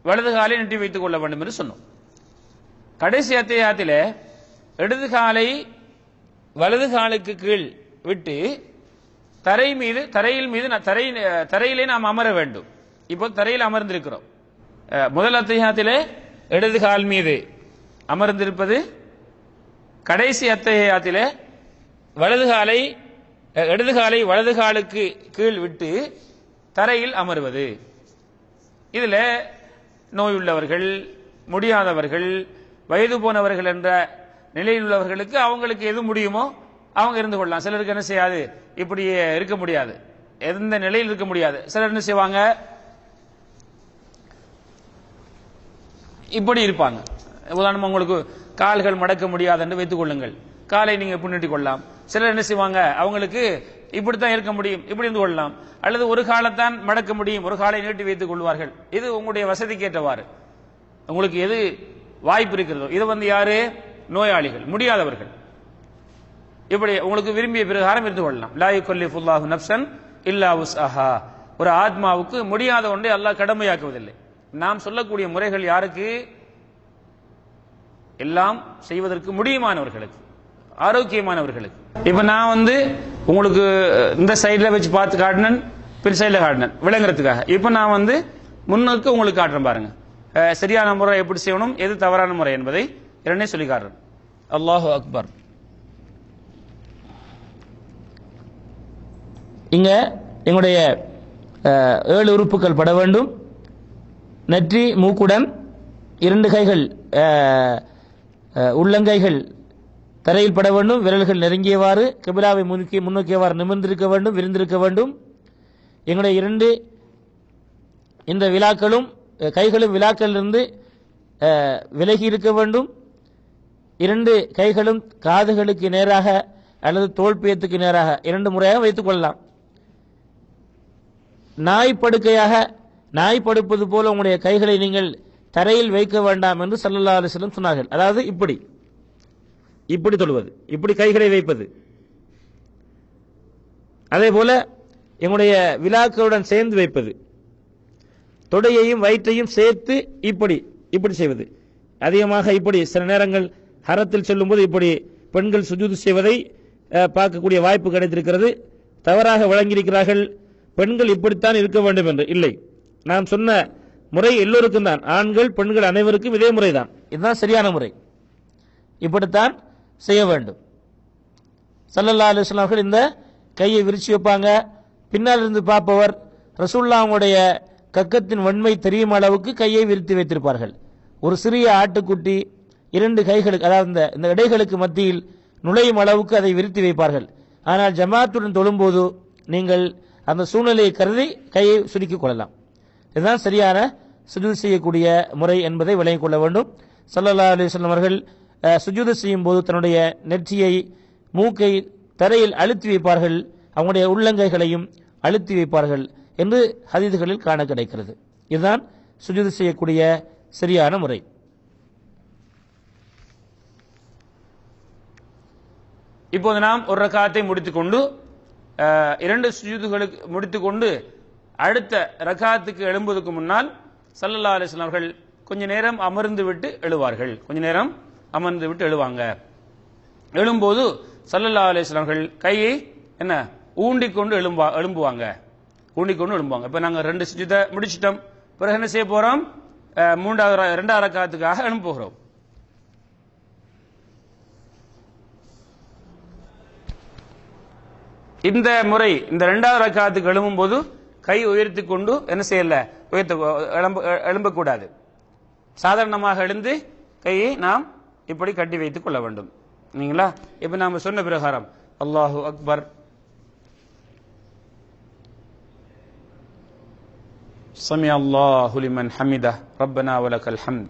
வலது காலை நீட்டி வைத்துக் கொள்ள வேண்டும் என்று சொன்னோம். கடைசி அத்தஹியாத்திலே இடது காலை வலது காலுக்கு கீழ் விட்டு தரையிலே நாம் அமர வேண்டும். இப்போ தரையில் அமர்ந்திருக்கிறோம். முதல் அத்தஹியாத்திலே இடது கால் மீது அமர்ந்திருப்பது, கடைசி அத்தஹியாத்திலே இடது காலை வலது காலுக்கு கீழ் விட்டு தரையில் அமர்வது. இதுல நோய் உள்ளவர்கள், முடியாதவர்கள், வயது போனவர்கள் என்ற நிலையில் உள்ளவர்களுக்கு அவங்களுக்கு எது முடியுமோ அவங்க இருந்து கொள்ளலாம். சிலருக்கு என்ன செய்யாது, இப்படி இருக்க முடியாது, எந்த நிலையில் இருக்க முடியாது. சிலர் என்ன செய்வாங்க, இப்படி இருப்பாங்க. உதாரணமா உங்களுக்கு கால்கள் மடக்க முடியாது என்று வைத்துக் கொள்ளுங்கள், காலை நீங்க பின்னிட்டுக் கொள்ளலாம். சிலர் என்ன செய்வாங்க, அவங்களுக்கு இப்படித்தான் இருக்க முடியும், இப்படி இருந்து கொள்ளலாம். அல்லது ஒரு காலைத்தான் மடக்க முடியும், ஒரு காலை நீட்டி வைத்துக் கொள்வார்கள். இது உங்களுடைய வசதிக்கு ஏற்றவாறு உங்களுக்கு எது வாய்ப்பு இருக்கிறதோ. இது யாரு? நோயாளிகள், முடியாதவர்கள். இப்படி உங்களுக்கு விரும்பிய பிரகாரம் இருந்து கொள்ளலாம். லா யுகல்லிஃபுல்லாஹு நஃப்ஸன் இல்லா வுஸ்அஹா. ஒரு ஆத்மாவுக்கு முடியாத ஒன்றை அல்லாஹ் கடமையாக்குவதில்லை. நாம் சொல்லக்கூடிய முறைகள் யாருக்கு? எல்லாம் செய்வதற்கு முடியுமானவர்களுக்கு, ஆரோக்கியமானவர்களுக்கு. இப்ப நான் உங்களுக்கு இந்த சைட்ல வச்சு பார்த்து காட்டினேன், பின் சைட்ல காட்டினேன் விளங்குறதுக்காக. இப்ப நான் முன்னுக்கு உங்களுக்கு காட்டுறேன் பாருங்க. சரியான முறை எப்படி செய்யணும், எது தவறான முறை என்பதை இரண்டே சொல்லி காட்டுறேன். அல்லாஹு அக்பர். இங்க எங்களுடைய 7 உறுப்புகள் பட வேண்டும். நெற்றி மூக்குடன் 2 கைகள் உள்ளங்கைகள் தரையில் பட வேண்டும். விரல்கள் நெருங்கியவாறு கிபிலாவை முன்னோக்கியவாறு நிமிர்ந்திருக்க வேண்டும், விரிந்திருக்க வேண்டும். எங்களுடைய இந்த விழாக்களும் கைகளும் விழாக்களிலிருந்து விலகி இருக்க வேண்டும். 2 கைகளும் காதுகளுக்கு நேராக அல்லது தோள்பியத்துக்கு நேராக 2 முறையாக வைத்துக் கொள்ளலாம். நாய் படுப்பது போல உங்களுடைய கைகளை நீங்கள் தரையில் வைக்க வேண்டாம் என்று ஸல்லல்லாஹு அலைஹி வஸல்லம் சொன்னார்கள். அதாவது இப்படி தொழுவது, இப்படி கைகளை வைப்பது. அதே போல எங்களுடைய விழாக்களுடன் சேர்ந்து வைப்பது, தொடையையும் வயிற்றையும் சேர்த்து இப்படி செய்வது. அதிகமாக இப்படி சில நேரங்கள் ஹரத்தில் செல்லும் போது இப்படி பெண்கள் சுஜூது செய்வதை பார்க்கக்கூடிய வாய்ப்பு கிடைத்திருக்கிறது. தவறாக வழங்கியிருக்கிறார்கள். பெண்கள் இப்படித்தான் இருக்க வேண்டும் என்று இல்லை. நாம் சொன்ன முறை எல்லோருக்கும் தான், ஆண்கள் பெண்கள் அனைவருக்கும் இதே முறைதான். இதுதான் சரியான முறை. இப்படித்தான் செய்ய வேண்டும். ஸல்லல்லாஹு அலைஹி வஸல்லம் அவர்கள் இந்த கையை விரிச்சு வைப்பாங்க. பின்னால் இருந்து பார்ப்பவர் ரசூலுல்லாஹ்வுடைய கக்கத்தின் வன்மை தெரியும் அளவுக்கு கையை விரித்து வைத்திருப்பார்கள். ஒரு சிறிய ஆட்டுக்குட்டி 2 கைகளுக்கு, அதாவது இந்த இடைகளுக்கு மத்தியில் நுழையும் அளவுக்கு அதை விரித்து வைப்பார்கள். ஆனால் ஜமாத்துடன் தொழும்போது நீங்கள் அந்த சூழ்நிலையை கருதி கையை சுருக்கிக் கொள்ளலாம். இதுதான் சரியான சுஜூது செய்யக்கூடிய முறை என்பதை விளங்கிக் கொள்ள வேண்டும். ஸல்லல்லாஹு அலைஹி வஸல்லம் அவர்கள் சுஜூது செய்யும் போது தன்னுடைய நெற்றியை மூக்கை தரையில் அழுத்தி வைப்பார்கள், அவங்களுடைய உள்ளங்கைகளையும் அழுத்தி வைப்பார்கள் என்று ஹதீதுகளில் காண கிடைக்கிறது. இதுதான் சுஜூது செய்யக்கூடிய சரியான முறை. இப்போது நாம் ஒரு ரக்காத்தை முடித்துக்கொண்டு 2 சுஜூதுகளுக்கு முடித்துக்கொண்டு அடுத்த ரக்காத்துக்கு எழும்புவதற்கு முன்னால் ஸல்லல்லாஹு அலைஹி வஸல்லம் அவர்கள் கொஞ்ச நேரம் அமர்ந்து விட்டு எழுவார்கள். கொஞ்ச நேரம் அமர்ந்து விட்டு எழுவாங்க. எழும்போது ஸல்லல்லாஹு அலைஹி வஸல்லம் அவர்கள் கையை ஊண்டிக்கொண்டு எழும்புவாங்க. இப்ப நாங்க 2 சுஜூதை முடிச்சிட்டோம். பிறகு என்ன செய்ய போறோம்? 2வது ரக்காத்துக்காக எழும்ப போகிறோம். இந்த முறை, இந்த 2வது ரக்காத்துக்கு எழும்பும் போது கை உயர்த்தி கொண்டு என்ன செய்யல, எழும்பக்கூடாது. சாதாரணமாக எழுந்து கையை நாம் இப்படி கட்டி வைத்துக் கொள்ள வேண்டும். நீங்களா? இப்ப நாம சொன்ன பிரகாரம் அல்லாஹு அக்பர், சமி அல்லாஹு லிமன் ஹமிதா, ரப்பனா வலக்கல் ஹம்த்,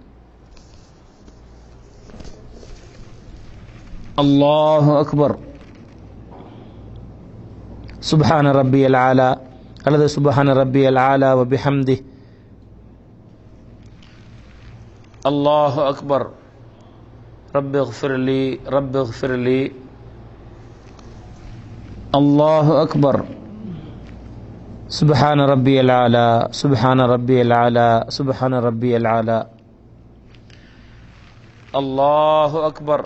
அல்லாஹு அக்பர், சுப்ஹான ரப்பியல் ஆலா அல்லது சுப்ஹான ரப்பியல் ஆலா வ பிஹம்தி الله أكبر رب اغفر لي رب اغفر لي الله أكبر سبحان ربي العالى سبحان ربي العالى سبحان ربي العالى الله أكبر.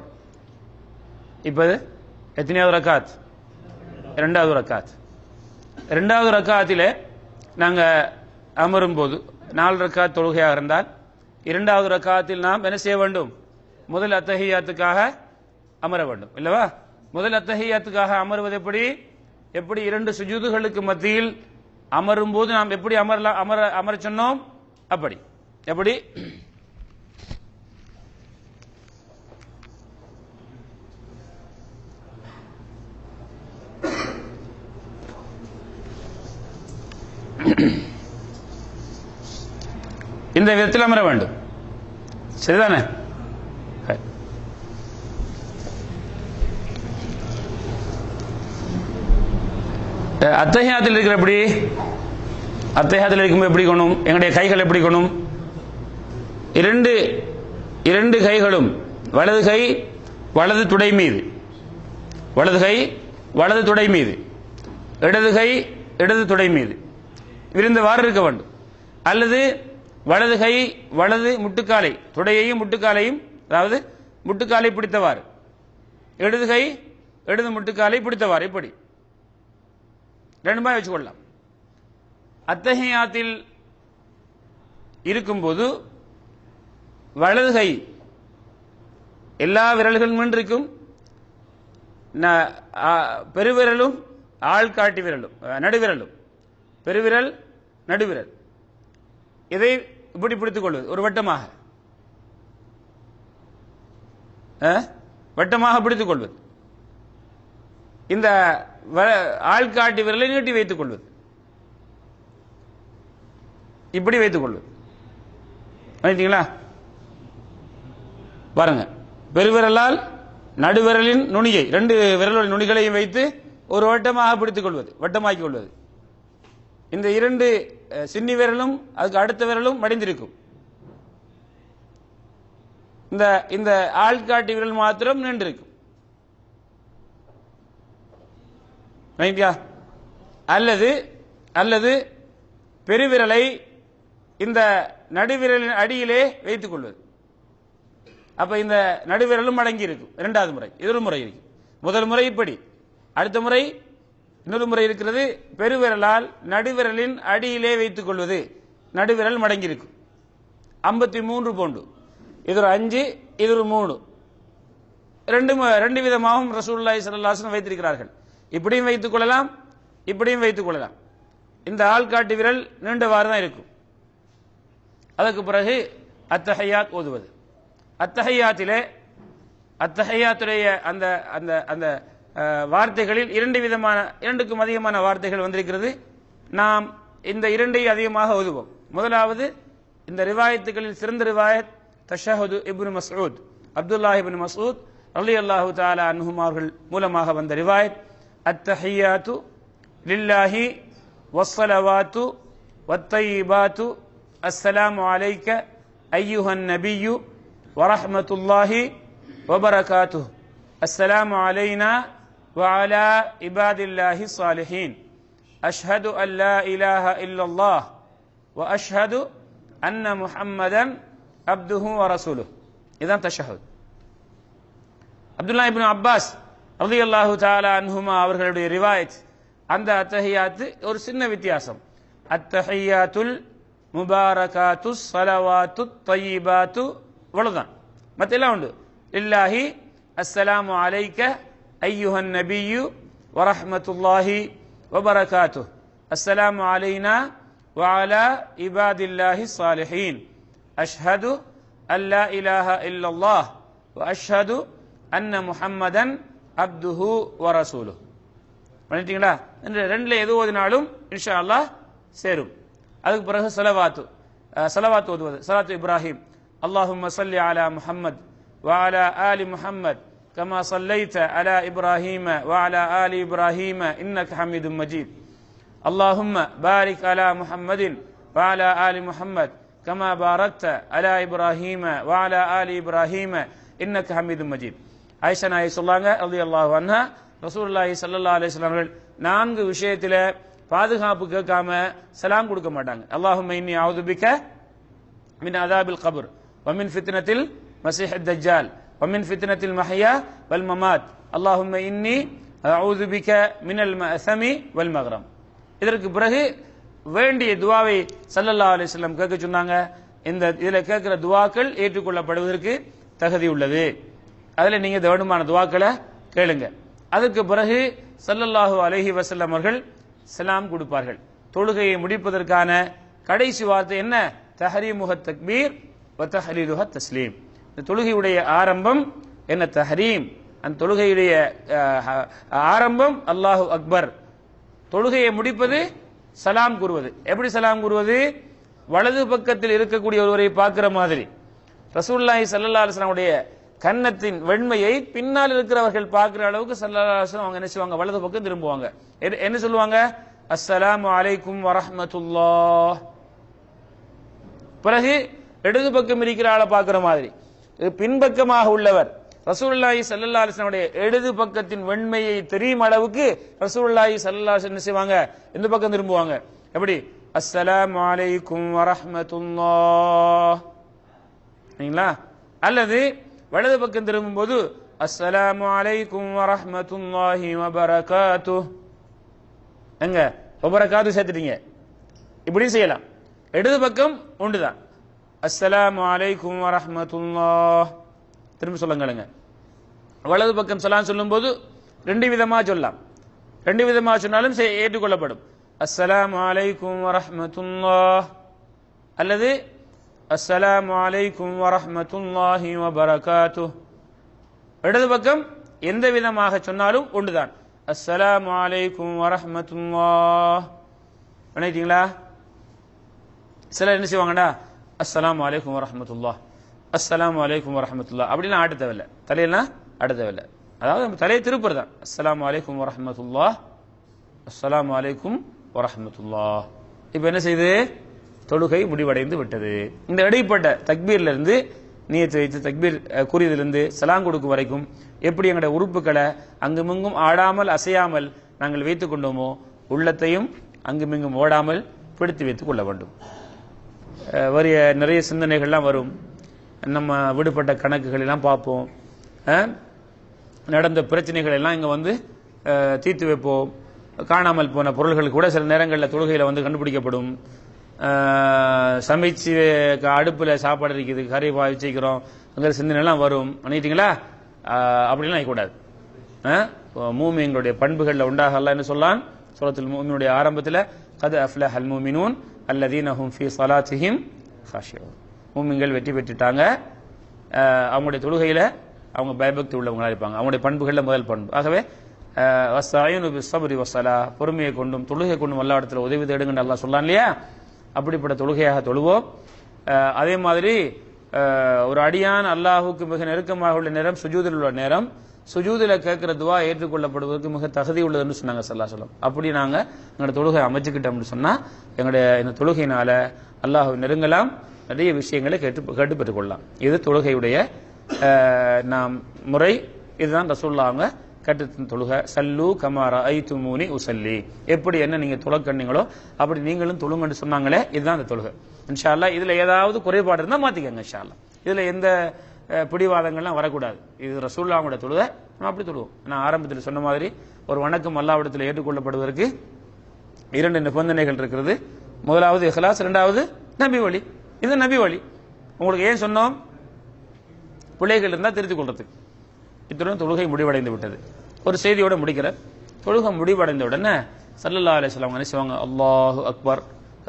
இப்போ எத்தனையாவது ரக்காத்? இரண்டாவது ரக்காத். இரண்டாவது ரக்காத்திலே நாங்கள் அமரும் போது 4 ரக்காத் தொழுகையாக இருந்தால் இரண்டாவது ரக்காத்தில் நாம் என்ன செய்ய வேண்டும்? முதல் அத்தஹியாத்துக்காக அமர வேண்டும் இல்லவா? முதல் அத்தஹியாத்துக்காக அமர்வது எப்படி 2 சுஜூதுகளுக்கு மத்தியில் அமரும் போது நாம் எப்படி அமர சொன்னோம் எப்படி இந்த விதத்தில் அமர வேண்டும். சரிதானே? அத்தஹியாத்தில் இருக்கிற அத்தஹியாத்தில் இருக்கும்போது எப்படி கொணும்? எங்களுடைய கைகள் எப்படி கொணும்? இரண்டு கைகளும் வலது கை வலது துடை மீது, வலது கை வலது துடை மீது, இடது கை இடது துடை மீது விரிந்தவாறு இருக்க வேண்டும். அல்லது வலது கை வலது முட்டுக்காலை, துடையையும் முட்டுக்காலையும், அதாவது முட்டுக்காலை பிடித்தவாறு, இடது கை இடது முட்டுக்காலை பிடித்தவாறு, இப்படி ரெண்டுமே வச்சுக்கொள்ளலாம். அத்தஹியாத்தில் இருக்கும்போது வலது கை எல்லா விரல்களும் இருக்கும், பெருவிரலும் ஆள்காட்டி விரலும் நடுவிரலும், பெருவிரல் நடுவிரல், இதை இப்படி பிடித்துக் கொள்வது ஒரு வட்டமாக பிடித்துக் கொள்வது. இந்த ஆள்காட்டி விரலை நீட்டி வைத்துக் கொள்வது, இப்படி வைத்துக் கொள்வது. பாருங்க, பெருவிரலால் நடுவிரலின் நுனியை 2 விரலின் நுனிகளையும் வைத்து ஒரு வட்டமாக பிடித்துக் கொள்வது, வட்டமாக்கிக் கொள்வது. இந்த 2 சின்னி விரலும் அதுக்கு அடுத்த விரலும் மடிந்திருக்கும். இந்த ஆள்காட்டி விரல் மாத்திரம் நின்றிருக்கும். அல்லது பெருவிரலை இந்த நடுவிரலின் அடியிலே வைத்துக் கொள்வது. அப்ப இந்த நடுவிரலும் அடங்கி இருக்கும். 2வது முறை இது ஒரு முறை இருக்கு. முதல் முறை இப்படி, அடுத்த முறை இன்னொரு முறை இருக்கிறது, பெருவிரலால் நடுவிரலின் அடியிலே வைத்துக் கொள்வது, நடுவிரல் மடங்கி இருக்கும். 53 போண்டு, இது ஒரு 5, இது ஒரு 3, ரெண்டு விதமாகவும் ரசூலுல்லாஹி ஸல்லல்லாஹு அலைஹி வஸல்லம் வைத்திருக்கிறார்கள். இப்படியும் வைத்துக் கொள்ளலாம், இப்படியும் வைத்துக் கொள்ளலாம். இந்த ஆள்காட்டி விரல் நீண்டவாறு தான் இருக்கும். அதற்கு பிறகு அத்தஹியாத் ஓதுவது. அத்தஹியாத்துடைய அந்த அந்த அந்த வார்த்தைகளில் 2க்கும் அதிகமான வார்த்தைகள் வந்திருக்கிறது. நாம் இந்த 2ஐயும் அதிகமாக ஓதுவோம். முதலாவது, இந்த ரிவாயத்துகளில் சிறந்த ரிவாயத் தஷஹுது இப்னு மஸ்ஊத், அப்துல்லாஹ் இப்னு மஸ்ஊத் ரலியல்லாஹு தஆலா அன்ஹும் அவர்கள் மூலமாக வந்த ரிவாயத், அத்தஹியாத்து லில்லாஹி வஸ்ஸலவாத்து வத்தய்யிபாத்து அஸ்ஸலாமு அலைக அய்யுஹன் நபியு வரஹ்மத்துல்லாஹி வபரகாத்துஹு அஸ்ஸலாமு அலைனா وعلى عباد الله الصالحين أشهد أن لا إله إلا الله وأشهد أن محمدا عبده ورسوله. إذن تشهد. عبد الله بن عباس رضي الله تعالى عنهما அவர்களுடைய ரிவாயத், அந்த அத்தஹியாத் ஒரு சின்ன வித்தியாசம். அத்தஹியாத்துல் முபாரகாத்து ஸலவாத்து தய்யிபாத்து இவ்வளவுதான், மத்த எல்லாம் உண்டு. லில்லாஹி அஸ்ஸலாமு அலைக அய்யுஹன் நபியு வரஹ்மத்துல்லாஹி வபரகாத்துஹு அஸ்ஸலாமு அலைனா வஅலா இபாதில்லாஹி ஸாலிஹீன் அஷ்ஹது அல்லா இலாஹ இல்லல்லாஹ் வ அஷ்ஹது அன்ன முஹம்மதன் அப்துஹு வ ரசூலுஹு. பண்ணிட்டீங்களா? ரெண்டுல எது ஓதினாலும் இன்ஷா அல்லாஹ் சேரும். அதுக்கு பிறகு ஸலவாத் ஓதுவது. ஸலாத்து இப்ராஹிம், அல்லாஹும்ம ஸல்லி அலா முஹம்மத் வ அலா ஆலி முஹம்மத் كما صليت على إبراهيم وعلى آل إبراهيم إنك حميد مجيد. اللهم بارك على محمد وعلى آل محمد كما باركت على إبراهيم وعلى آل إبراهيم إنك حميد مجيد. ஆயிஷா நாயகி சொல்லாங்க ரலியல்லாஹு அன்ஹா, ரசூலுல்லாஹி ஸல்லல்லாஹு அலைஹி வஸல்லம் அவர்கள் 4 விஷயத்துல பாதுகாப்பு கேட்காம சலாம் கொடுக்க மாட்டாங்க. அல்லாஹும்ம இன்னி அஊது பிக மின் அஸாபில் கப்ர் வ மின் ஃபித்னத்தில் மஸீஹித் தஜ்ஜால் வ மின் ஃபித்னத்தில் மஹ்யா வல் மமாத் அல்லாஹும்ம இன்னி அஊது பிக மினல் மஅஸமி வல் மக்ரம். இதற்கு பிறகு வேண்டிய துஆவை ஸல்லல்லாஹு அலைஹி வஸல்லம் கேட்க சொன்னாங்க. இந்த இதுல கேட்கிற துஆக்கள் ஏற்றுக்கொள்ளப்படுவதற்கு தகுதி உள்ளது. அதுல நீங்க வேண்டுமான துஆக்களை கேளுங்க. அதற்கு பிறகு ஸல்லல்லாஹு அலைஹி வஸல்லம் அவர்கள் சலாம் கொடுப்பார்கள். தொழுகையை முடிப்பதற்கான கடைசி வார்த்தை என்ன? தஹரீமுஹத் தக்பீர் வ தஹ்லீலுஹத் தஸ்லீம். இந்த தொழுகையுடைய ஆரம்பம் என்ன? தஹரீம். அந்த தொழுகையுடைய ஆரம்பம் அல்லாஹு அக்பர். தொழுகையை முடிப்பது சலாம் கூறுவது. எப்படி சலாம் கூறுவது? வலது பக்கத்தில் இருக்கக்கூடிய ஒருவரை பார்க்கிற மாதிரி. ரசூலுல்லாஹி ஸல்லல்லாஹு அலைஹி வஸல்லம் உடைய கன்னத்தின் வெண்மையை பின்னால் இருக்கிறவர்கள் பார்க்கிற அளவுக்கு ஸல்லல்லாஹு அலைஹி வஸல்லம் அவங்க என்ன செய்வாங்க? வலது பக்கம் திரும்புவாங்க. என்ன சொல்லுவாங்க? அஸ்ஸலாமு அலைக்கும் வரஹ்மத்துல்லாஹ். பிறகு இடது பக்கம் இருக்கிற ஆளை பார்க்கிற மாதிரி பின்பக்கமாக உள்ளவர் ரசூலுல்லாஹி ஸல்லல்லாஹு அலைஹி வஸல்லம் உடைய இடது பக்கத்தின் வெண்மையை தெரியும் அளவுக்கு ரசூலுல்லாஹி ஸல்லல்லாஹு அலைஹி வஸல்லம் என்ன செய்வாங்க? இந்த பக்கம் திரும்புவாங்க. எப்படி? அஸ்ஸலாமு அலைக்கும் வரஹ்மத்துல்லாஹ். சரிங்களா? அல்லது வலது பக்கம் திரும்பும்போது அஸ்ஸலாமு அலைக்கும் வரஹ்மத்துல்லாஹி வபரகாத்துஹ். எங்க வபரகாத்து சேர்த்துட்டீங்க. இப்படி செய்யலாம். இடது பக்கம் ஒன்றுதான். அஸ்ஸலாமு அலைக்கும் வரஹ்மத்துல்லாஹ். திரும்ப சொல்லுங்க. வலது பக்கம் சலாம் சொல்லும்போது 2 விதமா சொல்லலாம். 2 விதமா சொன்னாலும் ஏற்றுக்கொள்ளப்படும். அஸ்ஸலாமு அலைக்கும் வரஹ்மத்துல்லாஹ் அல்லது அஸ்ஸலாமு அலைக்கும் வரஹ்மத்துல்லாஹி வபரகாத்துஹ். இடது பக்கம் எந்த விதமாக சொன்னாலும் ஒன்றுதான். அஸ்ஸலாமு அலைக்கும் வரஹ்மத்துல்லாஹ். நினைத்தீங்களா? சிலர் என்ன செய்வாங்கடா? அஸ்ஸலாமு அலைக்கும் வரஹ்மத்துல்லாஹ், அஸ்ஸலாமு அலைக்கும் வரஹ்மத்துல்லாஹ் அப்படிலாம் ஆட்ட தேவையில்லை. தலையெல்லாம் ஆட்ட தேவையில்லை. அதாவது நம்ம தலையை திருப்புறது தான். அஸ்ஸலாமு அலைக்கும் வரஹ்மத்துல்லாஹ், அஸ்ஸலாமு அலைக்கும் வரஹ்மத்துல்லாஹ். இப்போ என்ன செய்யுது? தொழுகை முடிவடைந்து விட்டது. இந்த இடைப்பட்ட தக்பீர்ல இருந்து நியத்து வைத்து தக்பீர் கூறியதிலிருந்து சலாம் கொடுக்கும் வரைக்கும் எப்படி எங்களுடைய உறுப்புகளை அங்குமிங்கும் ஆடாமல் அசையாமல் நாங்கள் வைத்துக் கொண்டோமோ உள்ளத்தையும் அங்குமிங்கும் ஓடாமல் பிடித்து வைத்துக் கொள்ள வேண்டும். நிறைய சிந்தனைகள்லாம் வரும். நம்ம விடுபட்ட கணக்குகள் எல்லாம் பார்ப்போம். நடந்த பிரச்சனைகள் எல்லாம் இங்க வந்து தீர்த்து வைப்போம். காணாமல் போன பொருள்கள் கூட சில நேரங்களில் தொழுகையில வந்து கண்டுபிடிக்கப்படும். சமைச்சு அடுப்புல சாப்பாடு இருக்குது, கறி வச்சுக்கிறோம், அங்கே சிந்தனை எல்லாம் வரும். பண்ணிட்டீங்களா? அப்படிலாம் ஆகக்கூடாது. மூமின்களுடைய பண்புகள்ல உண்டாக அல்லாஹ் என்ன சொல்லான்? சூரத்துல் மூமினுடைய ஆரம்பத்தில் கத் அஃப்லஹல் மூமினூன் அல்லதீன ஹும் ஃபீ ஸலாத்திஹிம் காஷியூன். மூமின்கள் வெற்றி பெற்றுட்டாங்க. அவங்களுடைய தொழுகையில அவங்க பயபக்தி உள்ளவங்களா இருப்பாங்க. அவங்களுடைய பண்புகள்ல முதல் பண்பு. ஆகவே வஸ்தஈனு பிஸ்ஸப்ரி வஸ்ஸலாஹ், பொறுமையை கொண்டும் தொழுகை கொண்டும் அல்லாஹ் இடத்துல உதவி தேடுங்கன்னு அல்லாஹ் சொல்லான் இல்லையா? அப்படிப்பட்ட தொழுகையாக தொழுவோம். அதே மாதிரி ஒரு அடியான் அல்லாஹுக்கு மிக நெருக்கமாக உள்ள நேரம் சுஜூதில் உள்ள நேரம். சுஜூதில் கேட்கிற துவா ஏற்றுக்கொள்ளப்படுவதற்கு மிக தகுதி உள்ளதுன்னு சொன்னாங்க ஸல்லல்லாஹு அலைஹி வஸல்லம். அப்படி நாங்க எங்களோட தொழுகை அமைச்சுக்கிட்டோம்னு சொன்னா எங்களுடைய இந்த தொழுகையினால அல்லாஹ் நெருங்கலாம், நிறைய விஷயங்களை கேட்டு பெற்றுக்கொள்ளலாம். இது தொழுகையுடைய நாம் முறை. இதுதான் ரசூலுல்லாஹ் அவங்க கட்டு தொழுக. சல்லு கமா ரஅய்துமூனி உஸல்லி, எப்படி என்ன நீங்க தொழக்கண்ணீங்களோ அப்படி நீங்களும் தொழுங்கன்னு சொன்னாங்களே, இதுதான் அந்த தொழுகை. இன்ஷா அல்லாஹ் இதுல ஏதாவது குறைபாடு இருந்தா மாத்திக்கங்க. இன்ஷா அல்லாஹ் இதுல எந்த பிடிவாதங்கள்லாம் வரக்கூடாது. இது ரசூலுல்லாஹ்வோட தொழுகை, நம்ம அப்படி தொழுவோம். நான் ஆரம்பத்தில் சொன்ன மாதிரி ஒரு வணக்கம் அல்லாஹ்விடத்தில் ஏற்றுக்கொள்ளப்படுவதற்கு 2 நிபந்தனைகள் இருக்கிறது. முதலாவது இஹ்லாஸ், 2வது நபி வழி. இது நபி வழி. உங்களுக்கு ஏன் சொன்னோம்? பிள்ளைகள் இருந்தால் திருத்திக் கொள்றதுக்கு. இத்துடன் தொழுகை முடிவடைந்து விட்டது. ஒரு செய்தியோட முடிக்கிற. தொழுகை முடிவடைந்த உடனே ஸல்லல்லாஹு அலைஹி வஸல்லம் என்ன செய்வாங்க? அல்லாஹு அக்பர்,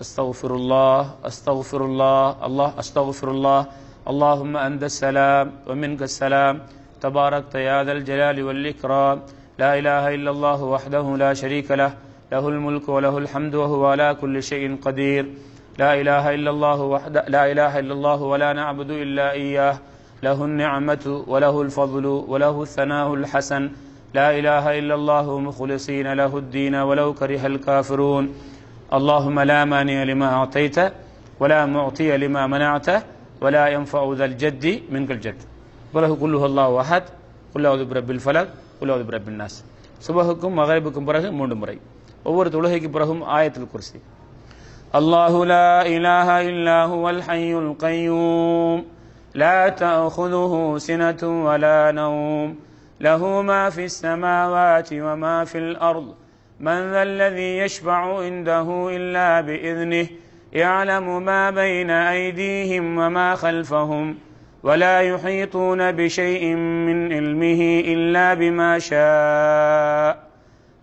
அஸ்தக்ஃபிருல்லாஹ் அஸ்தக்ஃபிருல்லாஹ், அல்லாஹ் அஸ்தக்ஃபிருல்லாஹ், اللهم أنت السلام ومنك السلام تباركت يا ذا الجلال والإكرام لا إله إلا الله وحده لا شريك له له الملك وله الحمد وهو على كل شيء قدير لا إله إلا الله وحده لا إله إلا الله ولا نعبد إلا إياه له النعمة وله الفضل وله الثناء الحسن لا إله إلا الله مخلصين له الدين ولو كره الكافرون اللهم لا مانع لما أعطيت ولا معطي لما منعته ولا ينفع ذا الجد منك الجد. பிறகு குல் ஹுவல்லாஹு அஹத், குல் அஊது பிரப்பில் ஃபலக், குல் அஊது பிரப்பின் நாஸ். சுபஹுக்கும் மகரிபுக்கும் பிறகு 3 முறை. ஒவ்வொரு தொழுகைக்கு பிறகும் ஆயத்துல் குர்சி. அல்லாஹு லா இலாஹ இல்லா ஹுவல் ஹய்யுல் கய்யூம் லா தஅخذுஹு சினத்துன் வலா நௌம் லஹு மா ஃபிஸ் ஸமாவாதி வ மா ஃபில் அர்ض் மன் ذல்லذீ யஷ்ஃபஉ இன்தஹு இல்லா பிஇذனிஹி யஅலமு மா பைன ஐதீஹிம் வ மா கல்ஃபஹும் ولا يحيطون بشيء من علمه إلا بما شاء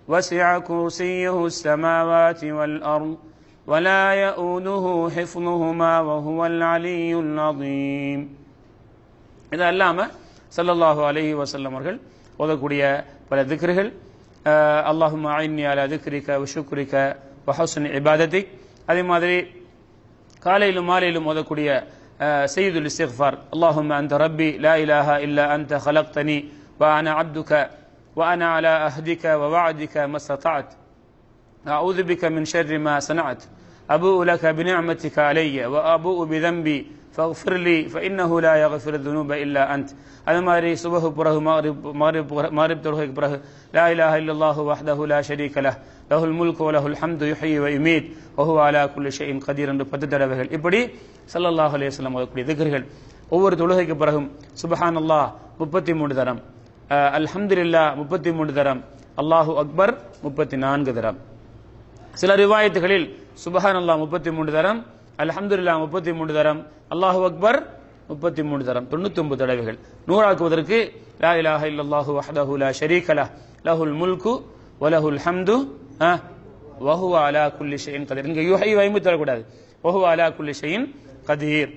وسع كرسيه السماوات والأرض ولا يؤوده حفظهما وهو العلي العظيم. இது அல்லாம ஸல்லல்லாஹு அலைஹி வஸல்லம் அவர்கள் ஓதக்கூடிய பல திக்ர்கள். அல்லாஹும்ம அஇன்னி அலா திக்ரிக வ ஷுக்ரிக வ ஹுஸ்னி இபாதத்திக். அதே மாதிரி காலையிலும் மாலையிலும் ஓதக்கூடிய சையதுல் இஸ்திக்ஃபார். அல்லாஹும்ம அன்த ரப்பி லா இலாஹா இல்லா அன்த خلقتني وأنا عبدك وأنا على أهدك ووعدك ما استطعت أعوذ بك من شر ما صنعت أبوء لك بنعمتك علي وأبوء بذنبي فاغفر لي فإنه لا يغفر الذنوب إلا أنت. அது மாதிரி சுபஹு பிறகு மக்ரிப் தொழுகைக்கு பிறகு லா இலாஹா இல்லல்லாஹு வஹ்தஹு லா ஷரீக லஹ் லஹுல் முல்கு வ லஹுல் ஹம்து யுஹ்யி வ யுமீத் வ ஹுவ அலா குல்லி ஷைஇன் கதீர் என்று 10 தடவைகள். இப்படி ஸல்லல்லாஹு அலைஹி வஸல்லம் ஓதக்கூடிய திக்ர்கள். ஒவ்வொரு தொழுகைக்கு பிறகும் சுப்ஹானல்லாஹ் 33 தரம், அல்ஹம்துலில்லாஹ் 33 தரம், அல்லாஹு அக்பர் 34 தரம். சில ரிவாயத்துகளில் சுப்ஹானல்லாஹ் 33 தரம், அல்ஹம்துலில்லாஹ் 33 தரம், அல்லாஹு அக்பர் 33 தரம், 99 தடவைகள். 100 ஆக்குவதற்கு லா இலாஹா இல்லல்லாஹு வஹ்தஹு லா ஷரீக லஹ் லஹுல் முல்கு வ லஹுல் ஹம்து வ ஹுவ அலா குல்லி ஷைஇன் கதீர். இங்க யுஹ்யி வ யுமீத் தரக்கூடாது, வ ஹுவ அலா குல்லி ஷைஇன் கதீர்.